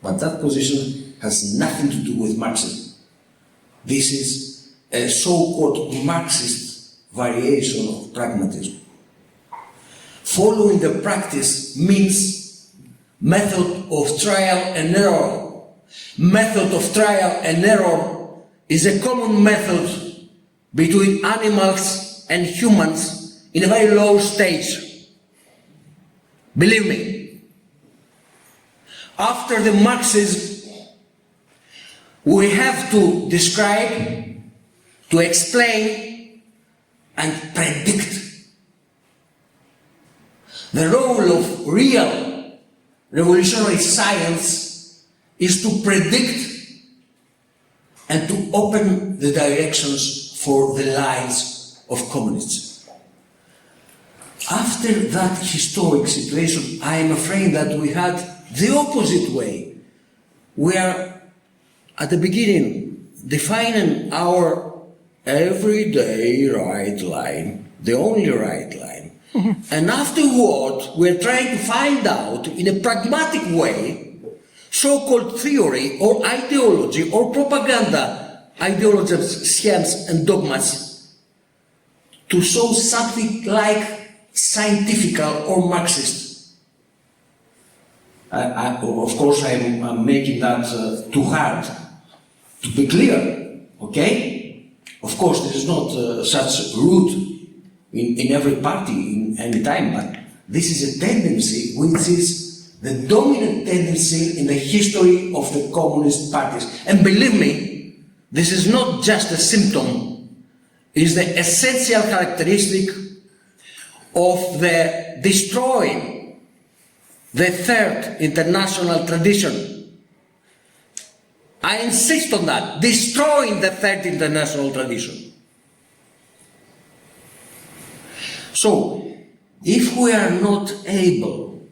but that position has nothing to do with Marxism. This is a so-called Marxist variation of pragmatism. Following the practice means method of trial and error. Method of trial and error is a common method between animals and humans in a very low stage. Believe me. After the Marxism, we have to describe, to explain, and predict. The role of real revolutionary science is to predict and to open the directions for the lines of communism. After that historic situation, I am afraid that we had the opposite way, where at the beginning, defining our everyday right line, the only right line, and afterward, we're trying to find out in a pragmatic way, so-called theory or ideology or propaganda, ideologies, schemes and dogmas, to show something like scientific or Marxist. Of course, I'm making that too hard. To be clear, okay? Of course, this is not such root in every party in any time, but this is a tendency which is the dominant tendency in the history of the communist parties. And believe me, this is not just a symptom, it is the essential characteristic of the destroying the third international tradition. I insist on that, destroying the third international tradition. So, if we are not able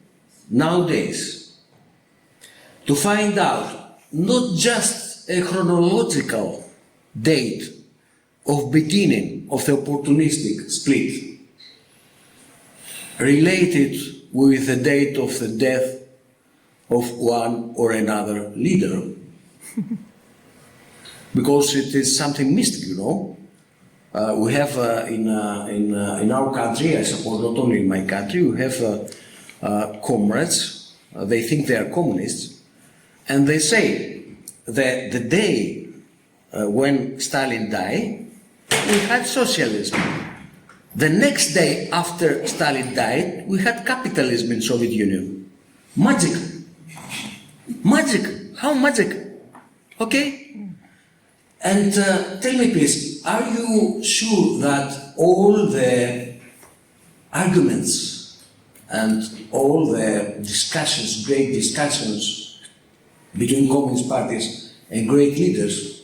nowadays to find out not just a chronological date of beginning of the opportunistic split related with the date of the death of one or another leader, because it is something mystic, you know. We have in our country, I suppose not only in my country, we have comrades, they think they are communists, and they say that the day when Stalin died, we had socialism. The next day after Stalin died, we had capitalism in Soviet Union. Magic. Magic. How magic? Okay? And tell me please, are you sure that all the arguments and all the discussions, great discussions between communist parties and great leaders,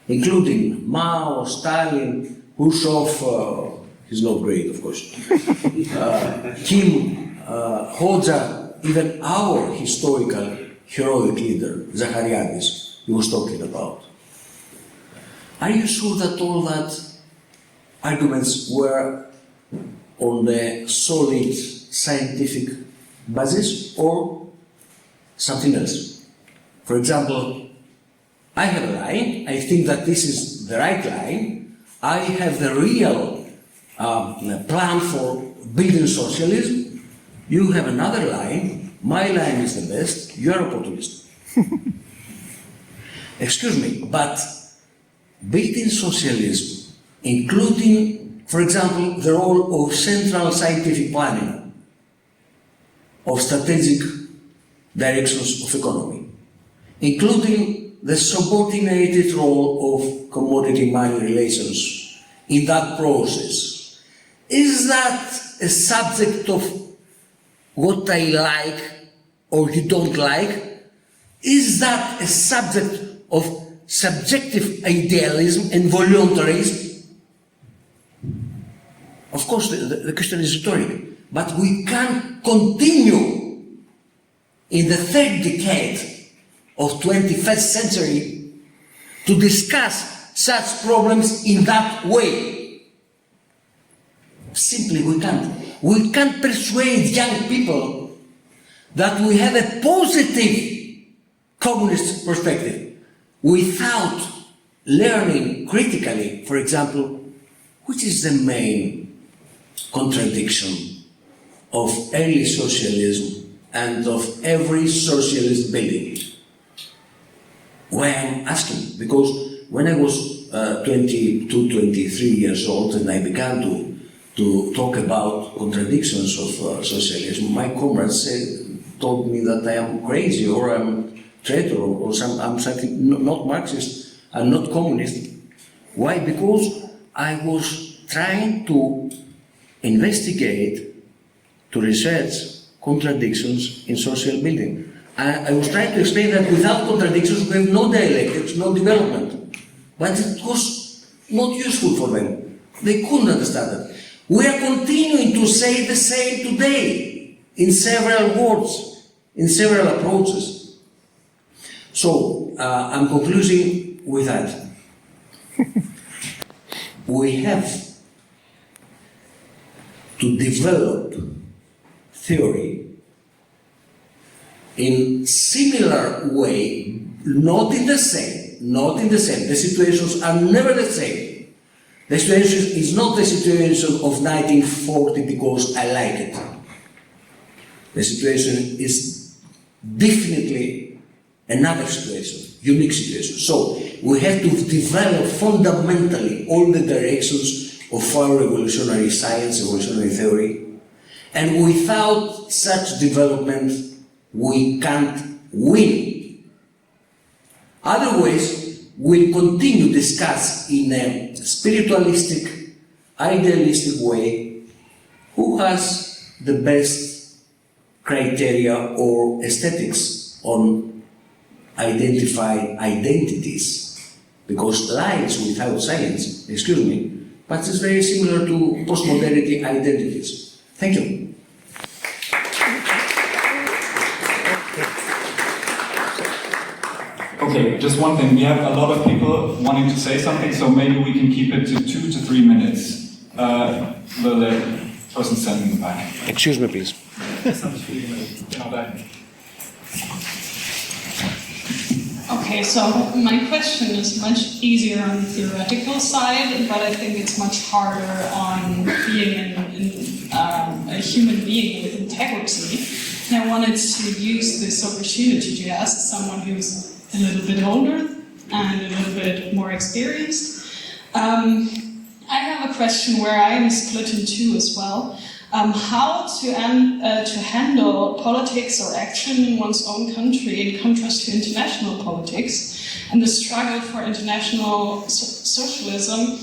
including Mao, Stalin, Khrushchev, he's not great of course, Kim, Hoxha, even our historical heroic leader, Zachariadis, he was talking about. Are you sure that all that arguments were on a solid scientific basis or something else? For example, I have a line, I think that this is the right line, I have the real plan for building socialism, you have another line, my line is the best, you are opportunist. Excuse me, but building socialism, including, for example, the role of central scientific planning, of strategic directions of economy, including the subordinated role of commodity-money relations in that process. Is that a subject of what I like or you don't like? Is that a subject of subjective idealism and voluntarism? Of course, the question is rhetoric, but we can't continue in the third decade of 21st century to discuss such problems in that way. Simply we can't. We can't persuade young people that we have a positive communist perspective without learning critically, for example, which is the main contradiction of early socialism and of every socialist building. Why I'm asking? Because when I was 22, 23 years old and I began to talk about contradictions of socialism, my comrades told me that I am crazy or I'm traitor or I'm something not Marxist, I'm not communist. Why? Because I was trying to investigate, to research contradictions in social building. I was trying to explain that without contradictions we have no dialectics, no development. But it was not useful for them. They couldn't understand that. We are continuing to say the same today in several words, in several approaches. So, I'm concluding with that. We have to develop theory in similar way, not in the same. The situations are never the same. The situation is not the situation of 1940 because I like it. The situation is definitely another situation, unique situation. So, we have to develop fundamentally all the directions of our revolutionary science, revolutionary theory. And without such development, we can't win. Otherwise, we'll continue to discuss in a spiritualistic, idealistic way who has the best criteria or aesthetics on identifying identities. Because lies without science, excuse me, but it's very similar to postmodernity identities. Thank you. Okay, just one thing. We have a lot of people wanting to say something, so maybe we can keep it to 2 to 3 minutes. The person standing in the back. Excuse me, please. Okay, so my question is much easier on the theoretical side, but I think it's much harder on being a human being with integrity. And I wanted to use this opportunity to ask someone who's a little bit older and a little bit more experienced. I have a question where I am split in two as well. How to handle politics or action in one's own country in contrast to international politics and the struggle for international socialism,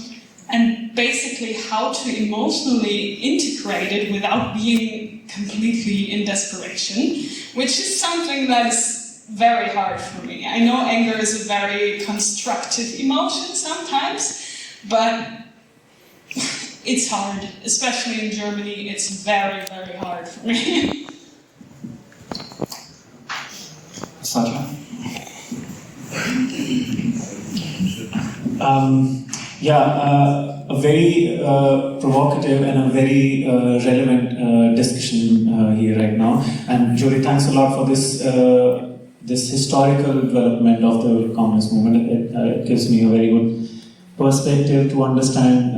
and basically how to emotionally integrate it without being completely in desperation, which is something that is very hard for me. I know anger is a very constructive emotion sometimes, but it's hard, especially in Germany. It's very, very hard for me. Satya? A very provocative and a very relevant discussion here right now. And Joti, thanks a lot for this historical development of the communist movement. It gives me a very good perspective to understand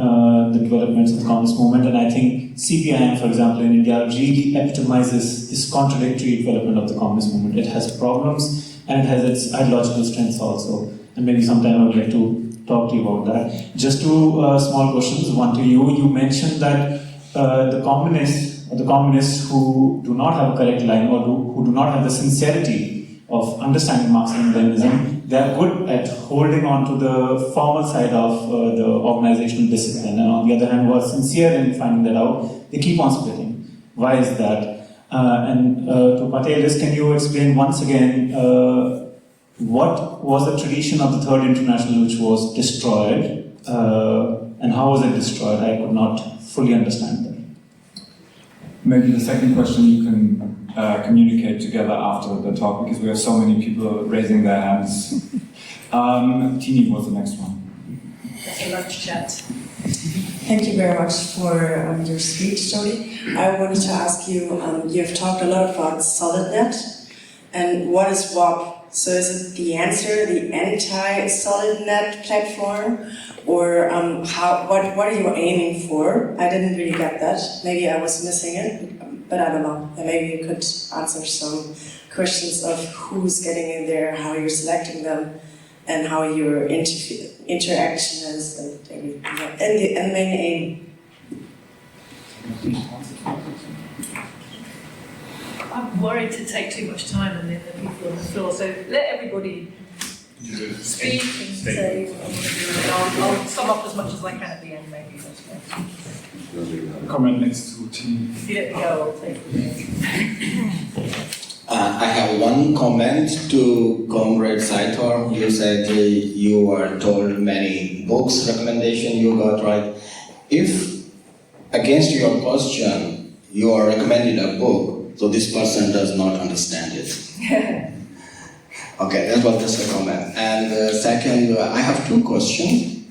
the developments of the communist movement. And I think CPIM, for example, in India really epitomizes this contradictory development of the communist movement. It has problems and it has its ideological strengths also. And maybe sometime I would like to talk to you about that. Just two small questions, one to you. You mentioned that the communists who do not have a correct line or who do not have the sincerity of understanding Marxism and Leninism, they are good at holding on to the formal side of the organizational discipline, and on the other hand, who are sincere in finding that out, they keep on splitting. Why is that? To Patelis, can you explain once again what was the tradition of the Third International which was destroyed, and how was it destroyed? I could not fully understand that. Maybe the second question you can communicate together after the talk, because we have so many people raising their hands. Tini was the next one. That's a lunch chat. Thank you very much for your speech, Joti. I wanted to ask you, you've talked a lot about SolidNet, and what is WOP? So is it the answer, the anti-SolidNet platform, or what are you aiming for? I didn't really get that. Maybe I was missing it, but I don't know. And maybe you could answer some questions of who's getting in there, how you're selecting them, and how your interaction is, and everything. And the main aim. I'm worried to take too much time and then the people on the floor, so let everybody speak and say what I want to do. I'll sum up as much as I can at the end, maybe. Comment next to Tini. If you let me go, I'll take it. I have one comment to Comrade Saitor. You said you were told many books recommendation you got right. If against your question you are recommended a book, so this person does not understand it. Okay, that was just a comment. And second, I have two questions.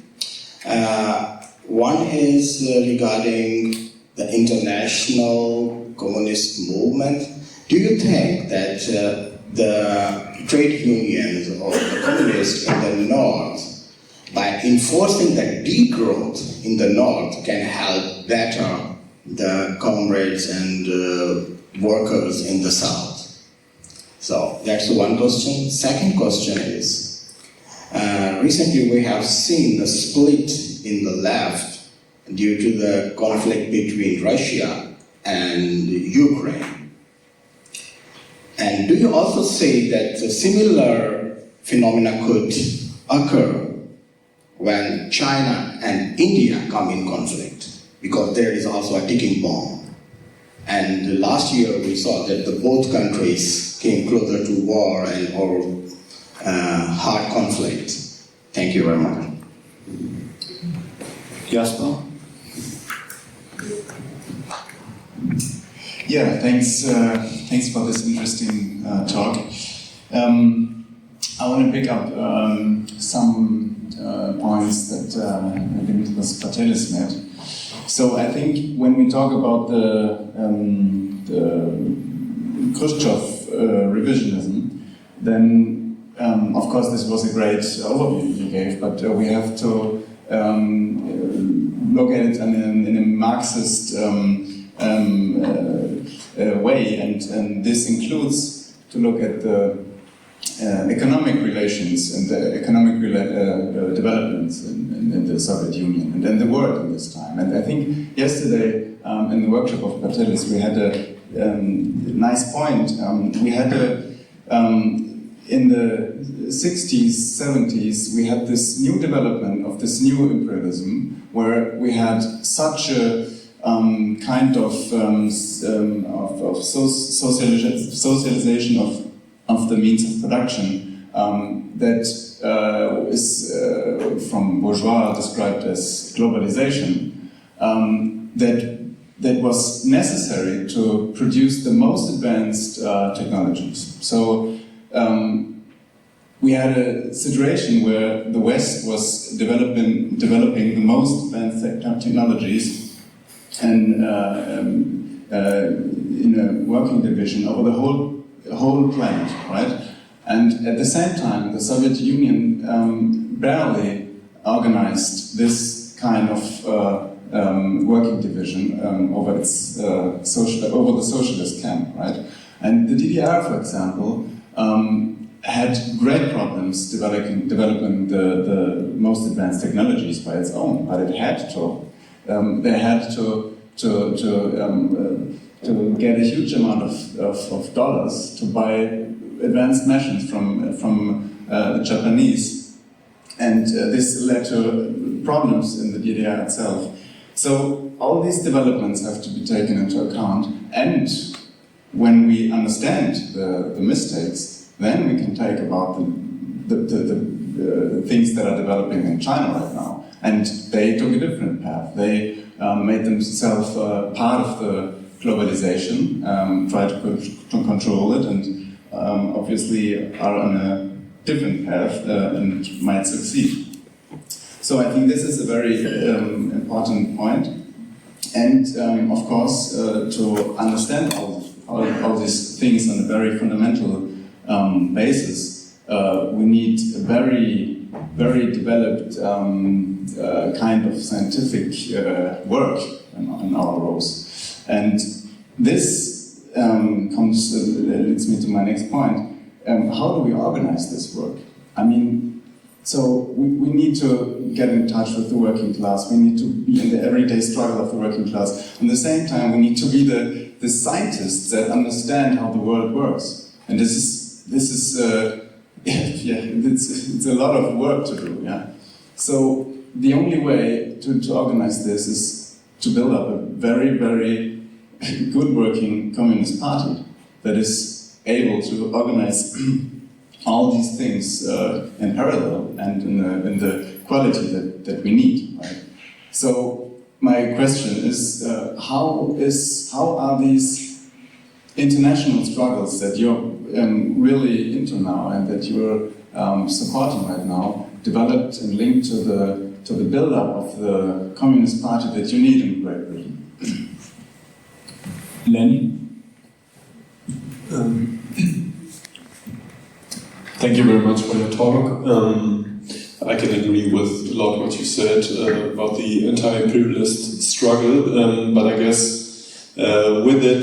One is regarding the international communist movement. Do you think that the trade unions or the communists in the North, by enforcing the degrowth in the North, can help better the comrades and workers in the South? So that's one question. Second question is, Recently, we have seen a split in the left due to the conflict between Russia and Ukraine. And do you also say that a similar phenomena could occur when China and India come in conflict? Because there is also a ticking bomb. And last year we saw that both countries came closer to war or hard conflict. Thank you very much. Jasper? Yeah, thanks for this interesting talk. I want to pick up some points that Dimitris Patelis made. So I think when we talk about the Khrushchev revisionism, then of course this was a great overview you gave, but we have to look at it in a Marxist way, and this includes to look at the economic relations and the economic developments in the Soviet Union and in the world in this time. And I think yesterday in the workshop of Patelis we had a nice point. We had in the 60s, 70s, we had this new development of this new imperialism where we had such a kind of socialization of the means of production that is from bourgeois described as globalization, that was necessary to produce the most advanced technologies. So we had a situation where the West was developing the most advanced technologies and in a working division over the whole planet, right? And at the same time, the Soviet Union barely organized this kind of working division over its over the socialist camp, right? And the DDR, for example, had great problems developing the most advanced technologies by its own, but it had to. They had to get a huge amount of dollars to buy advanced machines from the Japanese, and this led to problems in the DDR itself. So all these developments have to be taken into account, and when we understand the mistakes, then we can take about the things that are developing in China right now. And they took a different path. They made themselves part of the globalization, tried to control it, and obviously are on a different path and might succeed. So I think this is a very important point. And of course, to understand all these things on a very fundamental basis, we need a very developed kind of scientific work in our rows. And this leads me to my next point. How do we organize this work? I mean, so we need to get in touch with the working class. We need to be in the everyday struggle of the working class. At the same time, we need to be the scientists that understand how the world works. And this is it's a lot of work to do. Yeah. So the only way to organize this is to build up a very, very good working Communist Party that is able to organize all these things in parallel and in the quality that we need. Right? So my question is, how are these international struggles that you're really into now and that you're supporting right now developed and linked to the build-up of the Communist Party that you need in Great Britain? Lenny? Thank you very much for your talk. I can agree with a lot what you said about the anti-imperialist struggle, but I guess with it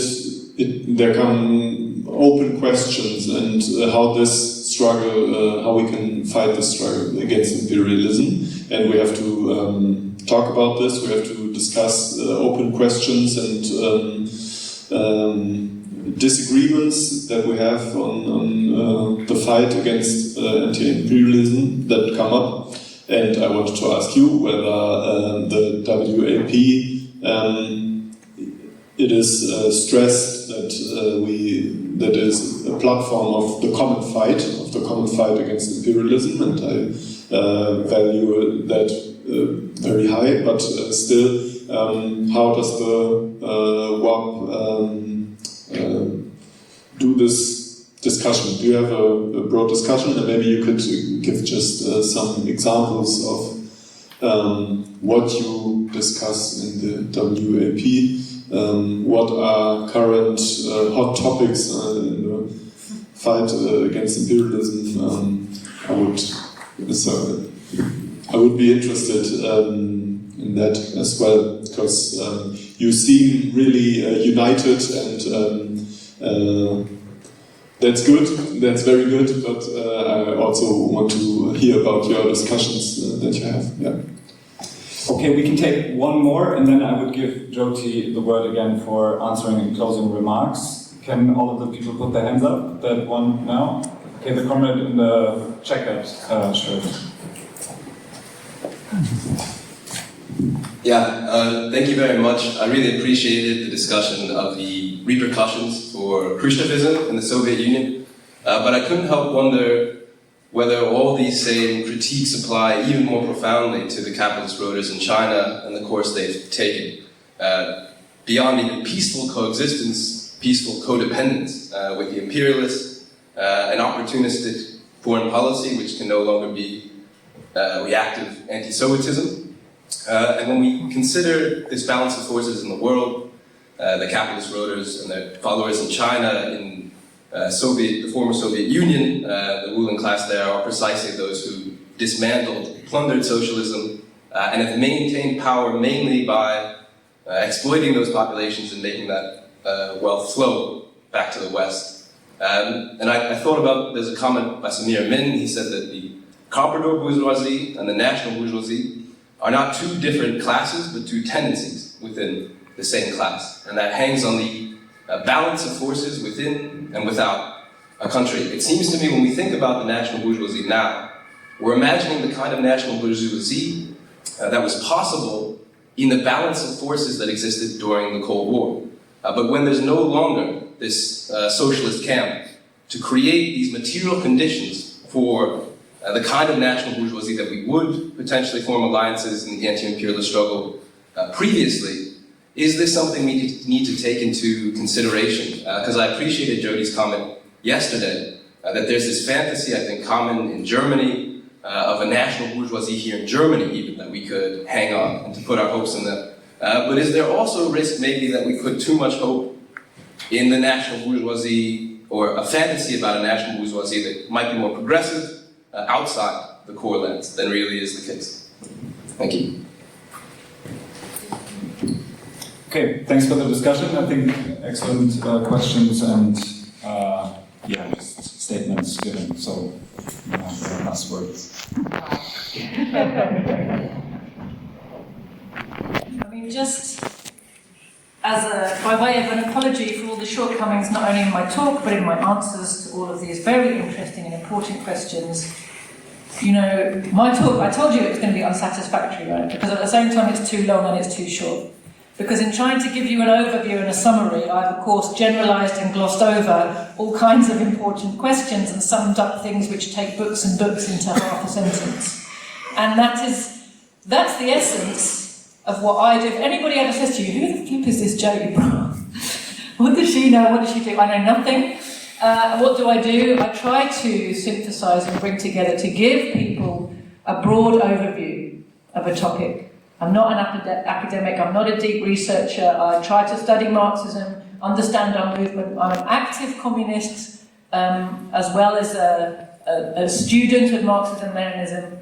there come open questions and how this struggle, how we can fight the struggle against imperialism, and we have to talk about this. We have to discuss open questions and disagreements that we have on the fight against anti-imperialism that come up. And I wanted to ask you whether the WAP, it is stressed that that is a platform of the common fight against imperialism, and I value that very high. But still, how does the WAP do this discussion? Do you have a broad discussion, and maybe you could give just some examples of what you discuss in the WAP? What are current hot topics in the fight against imperialism? I would be interested in that as well, because you seem really united, and that's good, that's very good, but I also want to hear about your discussions that you have. Yeah. Okay, we can take one more, and then I would give Joti the word again for answering and closing remarks. Can all of the people put their hands up? That one now? Okay, the comrade in the checkered shirt. Yeah, thank you very much. I really appreciated the discussion of the repercussions for Khrushchevism in the Soviet Union, but I couldn't help wonder whether all these same critiques apply even more profoundly to the capitalist rotors in China and the course they've taken. Beyond even peaceful coexistence, peaceful codependence with the imperialists, an opportunistic foreign policy which can no longer be reactive anti-Sovitism. And when we consider this balance of forces in the world, the capitalist rotors and their followers in China, in the former Soviet Union, the ruling class there are precisely those who dismantled, plundered socialism, and have maintained power mainly by exploiting those populations and making that wealth flow back to the West. And I thought about, there's a comment by Samir Min, he said that the comprador bourgeoisie and the national bourgeoisie are not two different classes, but two tendencies within the same class. And that hangs on the balance of forces within and without a country. It seems to me when we think about the national bourgeoisie now, we're imagining the kind of national bourgeoisie that was possible in the balance of forces that existed during the Cold War. But when there's no longer this socialist camp to create these material conditions for the kind of national bourgeoisie that we would potentially form alliances in the anti-imperialist struggle previously, is this something we need to take into consideration? Because I appreciated Joti's comment yesterday that there's this fantasy, I think, common in Germany of a national bourgeoisie here in Germany even, that we could hang on and to put our hopes in them. But is there also a risk maybe that we put too much hope in the national bourgeoisie, or a fantasy about a national bourgeoisie that might be more progressive outside the core lens than really is the case? Thank you. Okay, thanks for the discussion. I think excellent questions and just statements given. So, last words. I mean, just as by way of an apology for all the shortcomings, not only in my talk, but in my answers to all of these very interesting and important questions. You know, my talk, I told you it was going to be unsatisfactory, right? Because at the same time it's too long and it's too short. Because in trying to give you an overview and a summary, I've of course generalised and glossed over all kinds of important questions and summed up things which take books and books into half a sentence. And that's the essence of what I do. If anybody ever says to you, who the flip is this Joti Brar? What does she know? What does she do? I know nothing. What do? I try to synthesise and bring together to give people a broad overview of a topic. I'm not an academic, I'm not a deep researcher. I try to study Marxism, understand our movement. I'm an active communist, as well as a student of Marxism-Leninism.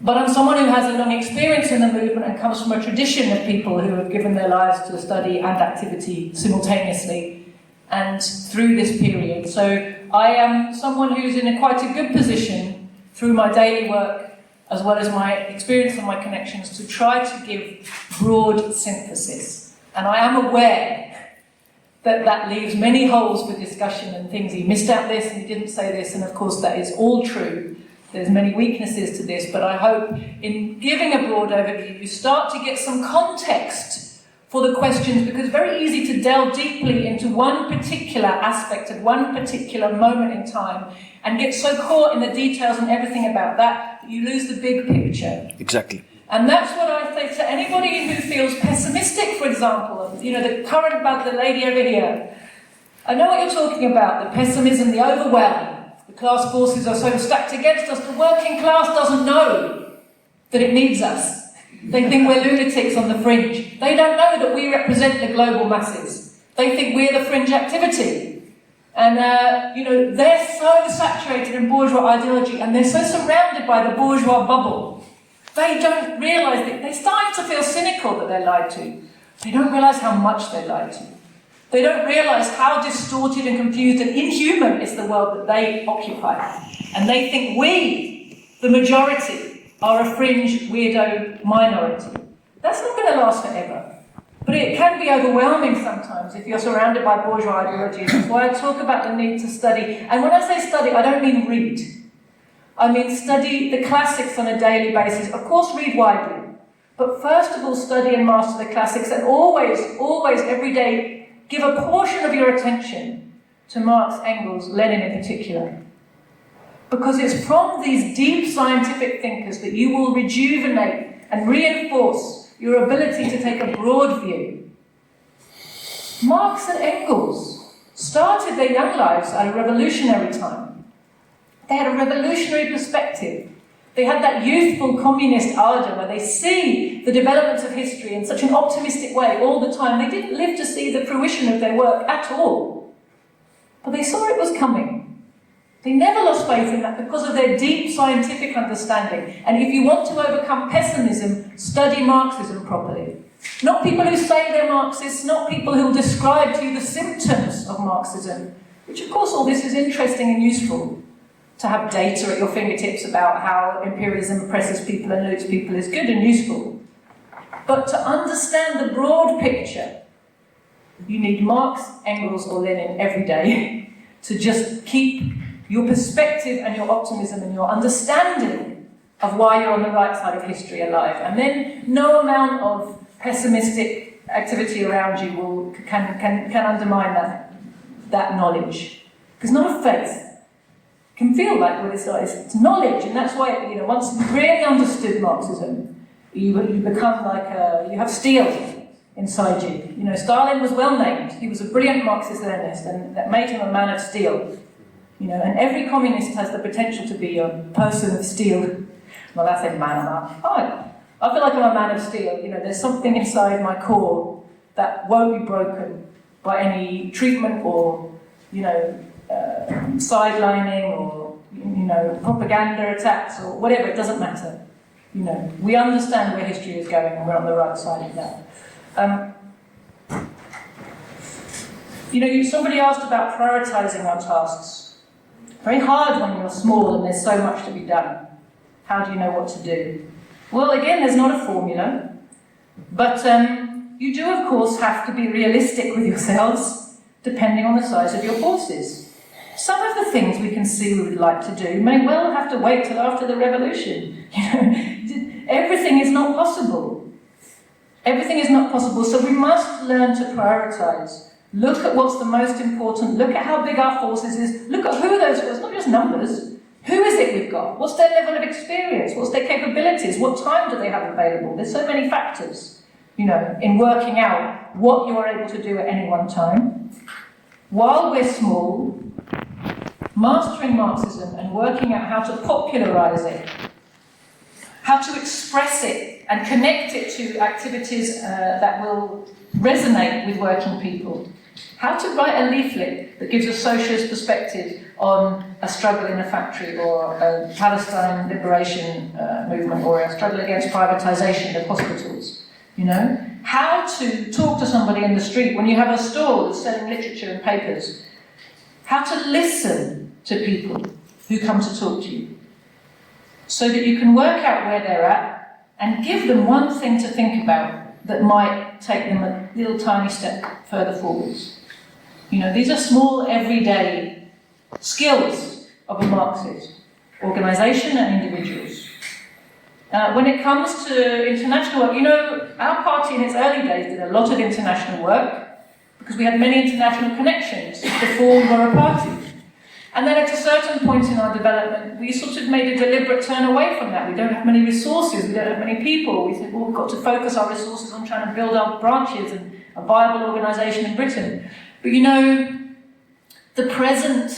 But I'm someone who has a long experience in the movement and comes from a tradition of people who have given their lives to study and activity simultaneously. and through this period. So I am someone who's in quite a good position through my daily work, as well as my experience and my connections, to try to give broad synthesis. And I am aware that that leaves many holes for discussion and things. He missed out this and he didn't say this, and of course that is all true. There's many weaknesses to this, but I hope in giving a broad overview, you start to get some context for the questions, because it's very easy to delve deeply into one particular aspect of one particular moment in time and get so caught in the details and everything about that you lose the big picture. Exactly. And that's what I say to anybody who feels pessimistic, for example, you know, the current bug, the lady over here. I know what you're talking about, the pessimism, the overwhelm. The class forces are so stacked against us. The working class doesn't know that it needs us. They think we're lunatics on the fringe. They don't know that we represent the global masses. They think we're the fringe activity. And, you know, they're so saturated in bourgeois ideology and they're so surrounded by the bourgeois bubble. They don't realise that they're starting to feel cynical that they're lied to. They don't realise how much they're lied to. They don't realise how distorted and confused and inhuman is the world that they occupy. And they think we, the majority, are a fringe, weirdo minority. That's not going to last forever. But it can be overwhelming sometimes if you're surrounded by bourgeois ideology. That's why I talk about the need to study. And when I say study, I don't mean read. I mean study the classics on a daily basis. Of course, read widely. But first of all, study and master the classics. And always, every day, give a portion of your attention to Marx, Engels, Lenin in particular. Because it's from these deep scientific thinkers that you will rejuvenate and reinforce your ability to take a broad view. Marx and Engels started their young lives at a revolutionary time. They had a revolutionary perspective. They had that youthful communist ardour where they see the developments of history in such an optimistic way all the time. They didn't live to see the fruition of their work at all. But they saw it was coming. They never lost faith in that because of their deep scientific understanding. And if you want to overcome pessimism, study Marxism properly. Not people who say they're Marxists, not people who will describe to you the symptoms of Marxism, which of course all this is interesting and useful. To have data at your fingertips about how imperialism oppresses people and loots people is good and useful. But to understand the broad picture, you need Marx, Engels or Lenin every day to just keep your perspective and your optimism and your understanding of why you're on the right side of history alive. And then no amount of pessimistic activity around you can undermine that knowledge. Because not a faith. Can feel like what it's knowledge, and that's why, you know, once you've really understood Marxism, you become like you have steel inside you. You know, Stalin was well named. He was a brilliant Marxist-Leninist, and that made him a man of steel. You know, and every communist has the potential to be a person of steel. Well, that's a man of art. I feel like I'm a man of steel. You know, there's something inside my core that won't be broken by any treatment or, you know, sidelining or, you know, propaganda attacks or whatever, it doesn't matter. You know, we understand where history is going and we're on the right side of that. You know, somebody asked about prioritising our tasks. Very hard when you're small and there's so much to be done. How do you know what to do? Well, again, there's not a formula, but you do, of course, have to be realistic with yourselves, depending on the size of your forces. Some of the things we can see we would like to do may well have to wait till after the revolution. You know, everything is not possible. Everything is not possible, so we must learn to prioritise. Look at what's the most important, look at how big our forces is, look at who are those forces, not just numbers. Who is it we've got? What's their level of experience? What's their capabilities? What time do they have available? There's so many factors, you know, in working out what you're able to do at any one time. While we're small, mastering Marxism and working out how to popularise it, how to express it and connect it to activities that will resonate with working people, how to write a leaflet that gives a socialist perspective on a struggle in a factory or a Palestine liberation movement or a struggle against privatisation of hospitals, you know? how to talk to somebody in the street when you have a store that's selling literature and papers, how to listen to people who come to talk to you, so that you can work out where they're at and give them one thing to think about that might take them a little tiny step further forwards. You know, these are small, everyday skills of a Marxist organisation and individuals. When it comes to international work, you know, our party in its early days did a lot of international work because we had many international connections before we were a party. And then at a certain point in our development, we sort of made a deliberate turn away from that. We don't have many resources, we don't have many people. We said, well, we've got to focus our resources on trying to build our branches and a viable organisation in Britain. But you know, the present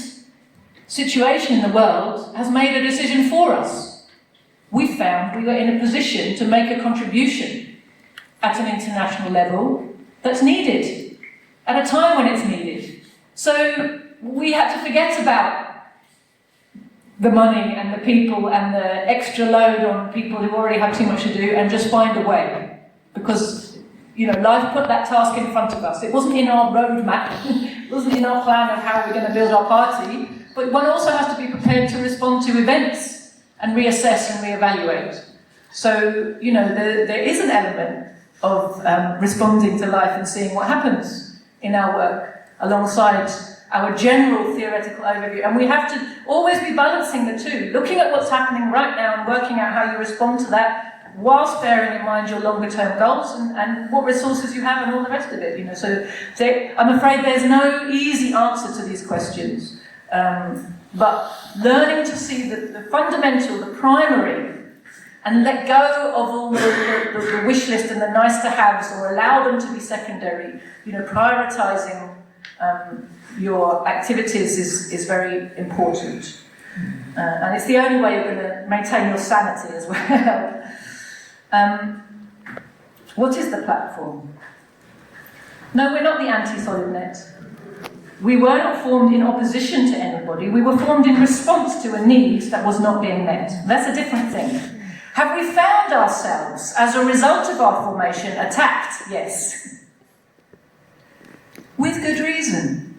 situation in the world has made a decision for us. We found we were in a position to make a contribution at an international level that's needed, at a time when it's needed. So we had to forget about the money and the people and the extra load on people who already have too much to do and just find a way. Because, you know, life put that task in front of us. It wasn't in our roadmap, it wasn't in our plan of how we're going to build our party, but one also has to be prepared to respond to events and reassess and reevaluate. So, you know, there is an element of responding to life and seeing what happens in our work alongside our general theoretical overview. And we have to always be balancing the two, looking at what's happening right now and working out how you respond to that, whilst bearing in mind your longer term goals and what resources you have and all the rest of it. You know, so I'm afraid there's no easy answer to these questions. But learning to see the fundamental, the primary, and let go of all the wish list and the nice to haves, or allow them to be secondary. You know, prioritising your activities is very important. And it's the only way you're going to maintain your sanity as well. What is the platform? No, we're not the anti-SolidNet. We were not formed in opposition to anybody. We were formed in response to a need that was not being met. That's a different thing. Have we found ourselves, as a result of our formation, attacked? Yes. With good reason.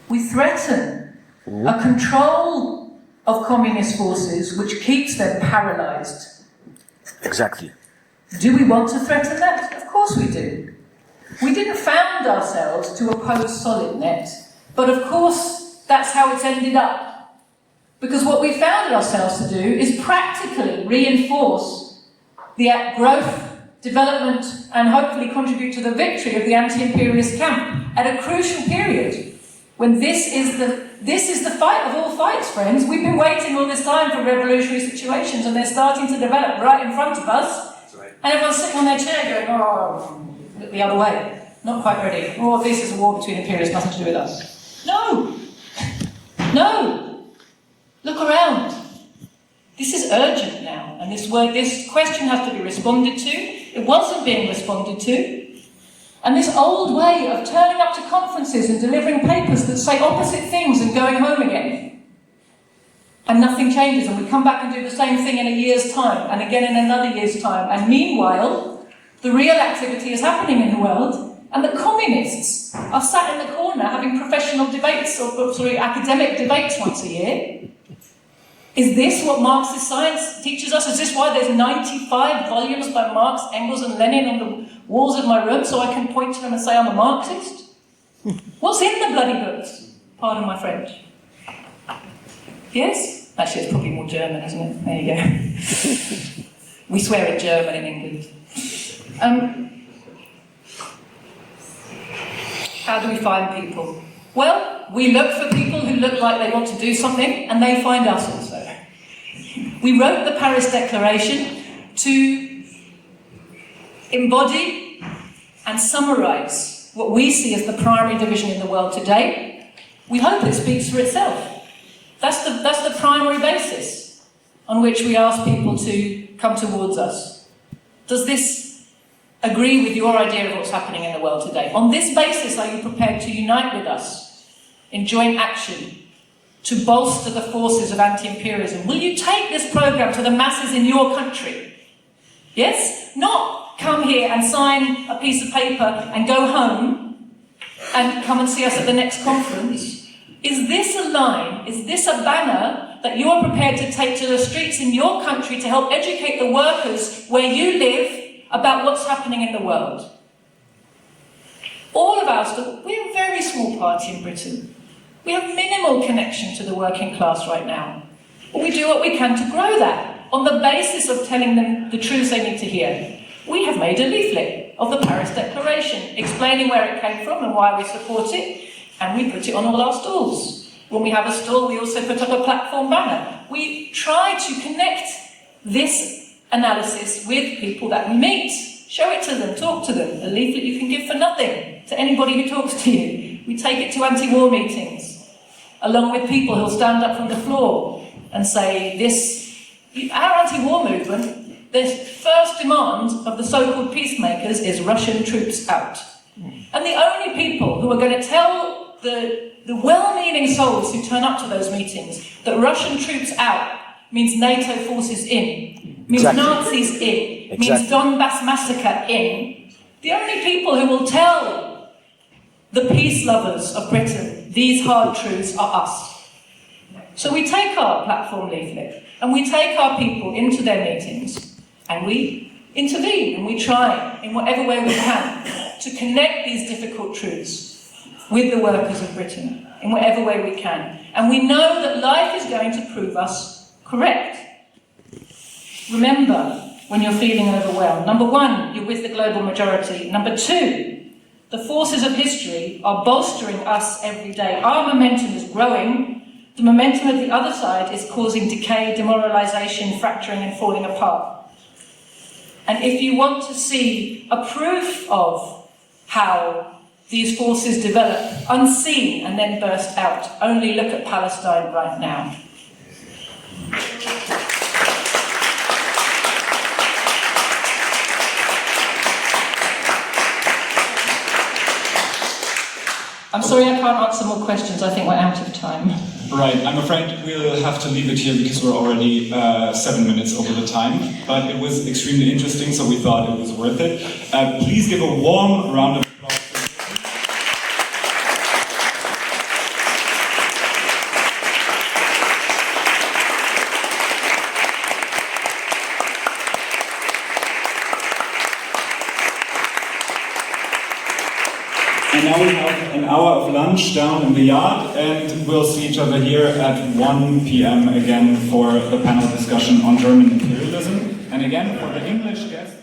We threaten a control of communist forces which keeps them paralysed. Exactly. Do we want to threaten that? Of course we do. We didn't found ourselves to oppose SolidNet, but of course that's how it's ended up. Because what we found ourselves to do is practically reinforce the growth, development, and hopefully contribute to the victory of the anti-imperialist camp at a crucial period when this is the fight of all fights, friends. We've been waiting all this time for revolutionary situations, and they're starting to develop right in front of us. That's right. And everyone's sitting on their chair going, oh, look the other way. Not quite ready. Oh, this is a war between imperialists, nothing to do with us. No! No! Look around. This is urgent now, and this question has to be responded to. It wasn't being responded to. And this old way of turning up to conferences and delivering papers that say opposite things and going home again, and nothing changes, and we come back and do the same thing in a year's time, and again in another year's time, and meanwhile, the real activity is happening in the world, and the communists are sat in the corner having professional debates, academic debates once a year. Is this what Marxist science teaches us? Is this why there's 95 volumes by Marx, Engels and Lenin on the walls of my room so I can point to them and say I'm a Marxist? What's in the bloody books? Pardon my French. Yes? Actually, it's probably more German, isn't it? There you go. We swear in German in England. How do we find people? Well, we look for people who look like they want to do something, and they find us also. We wrote the Paris Declaration to embody and summarise what we see as the primary division in the world today. We hope it speaks for itself. That's the primary basis on which we ask people to come towards us. Does this agree with your idea of what's happening in the world today? On this basis, are you prepared to unite with us in joint action to bolster the forces of anti-imperialism? Will you take this programme to the masses in your country? Yes? Not come here and sign a piece of paper and go home and come and see us at the next conference? Is this a line, is this a banner that you are prepared to take to the streets in your country to help educate the workers where you live about what's happening in the world? All of us, we're a very small party in Britain. We have minimal connection to the working class right now. But we do what we can to grow that on the basis of telling them the truths they need to hear. We have made a leaflet of the Paris Declaration, explaining where it came from and why we support it, and we put it on all our stalls. When we have a stall, we also put up a platform banner. We try to connect this analysis with people that we meet. Show it to them, talk to them. A leaflet you can give for nothing to anybody who talks to you. We take it to anti-war meetings, along with people who'll stand up from the floor and say, our anti-war movement, the first demand of the so-called peacemakers is Russian troops out. And the only people who are going to tell the well-meaning souls who turn up to those meetings that Russian troops out means NATO forces in, means Nazis in, means Donbass massacre in. The only people who will tell the peace lovers of Britain these hard truths are us. So we take our platform leaflet and we take our people into their meetings and we intervene and we try in whatever way we can to connect these difficult truths with the workers of Britain in whatever way we can. And we know that life is going to prove us correct. Remember, when you're feeling overwhelmed, number one, you're with the global majority. Number two, the forces of history are bolstering us every day. Our momentum is growing. The momentum of the other side is causing decay, demoralization, fracturing and falling apart. And if you want to see a proof of how these forces develop unseen and then burst out, only look at Palestine right now. I'm sorry I can't answer more questions. I think we're out of time. Right, I'm afraid we'll have to leave it here because we're already 7 minutes over the time. But it was extremely interesting, so we thought it was worth it. Please give a warm round of applause. And now we have an hour of lunch down in the yard, and we'll see each other here at 1 p.m. again for the panel discussion on German imperialism. And again, for the English guests...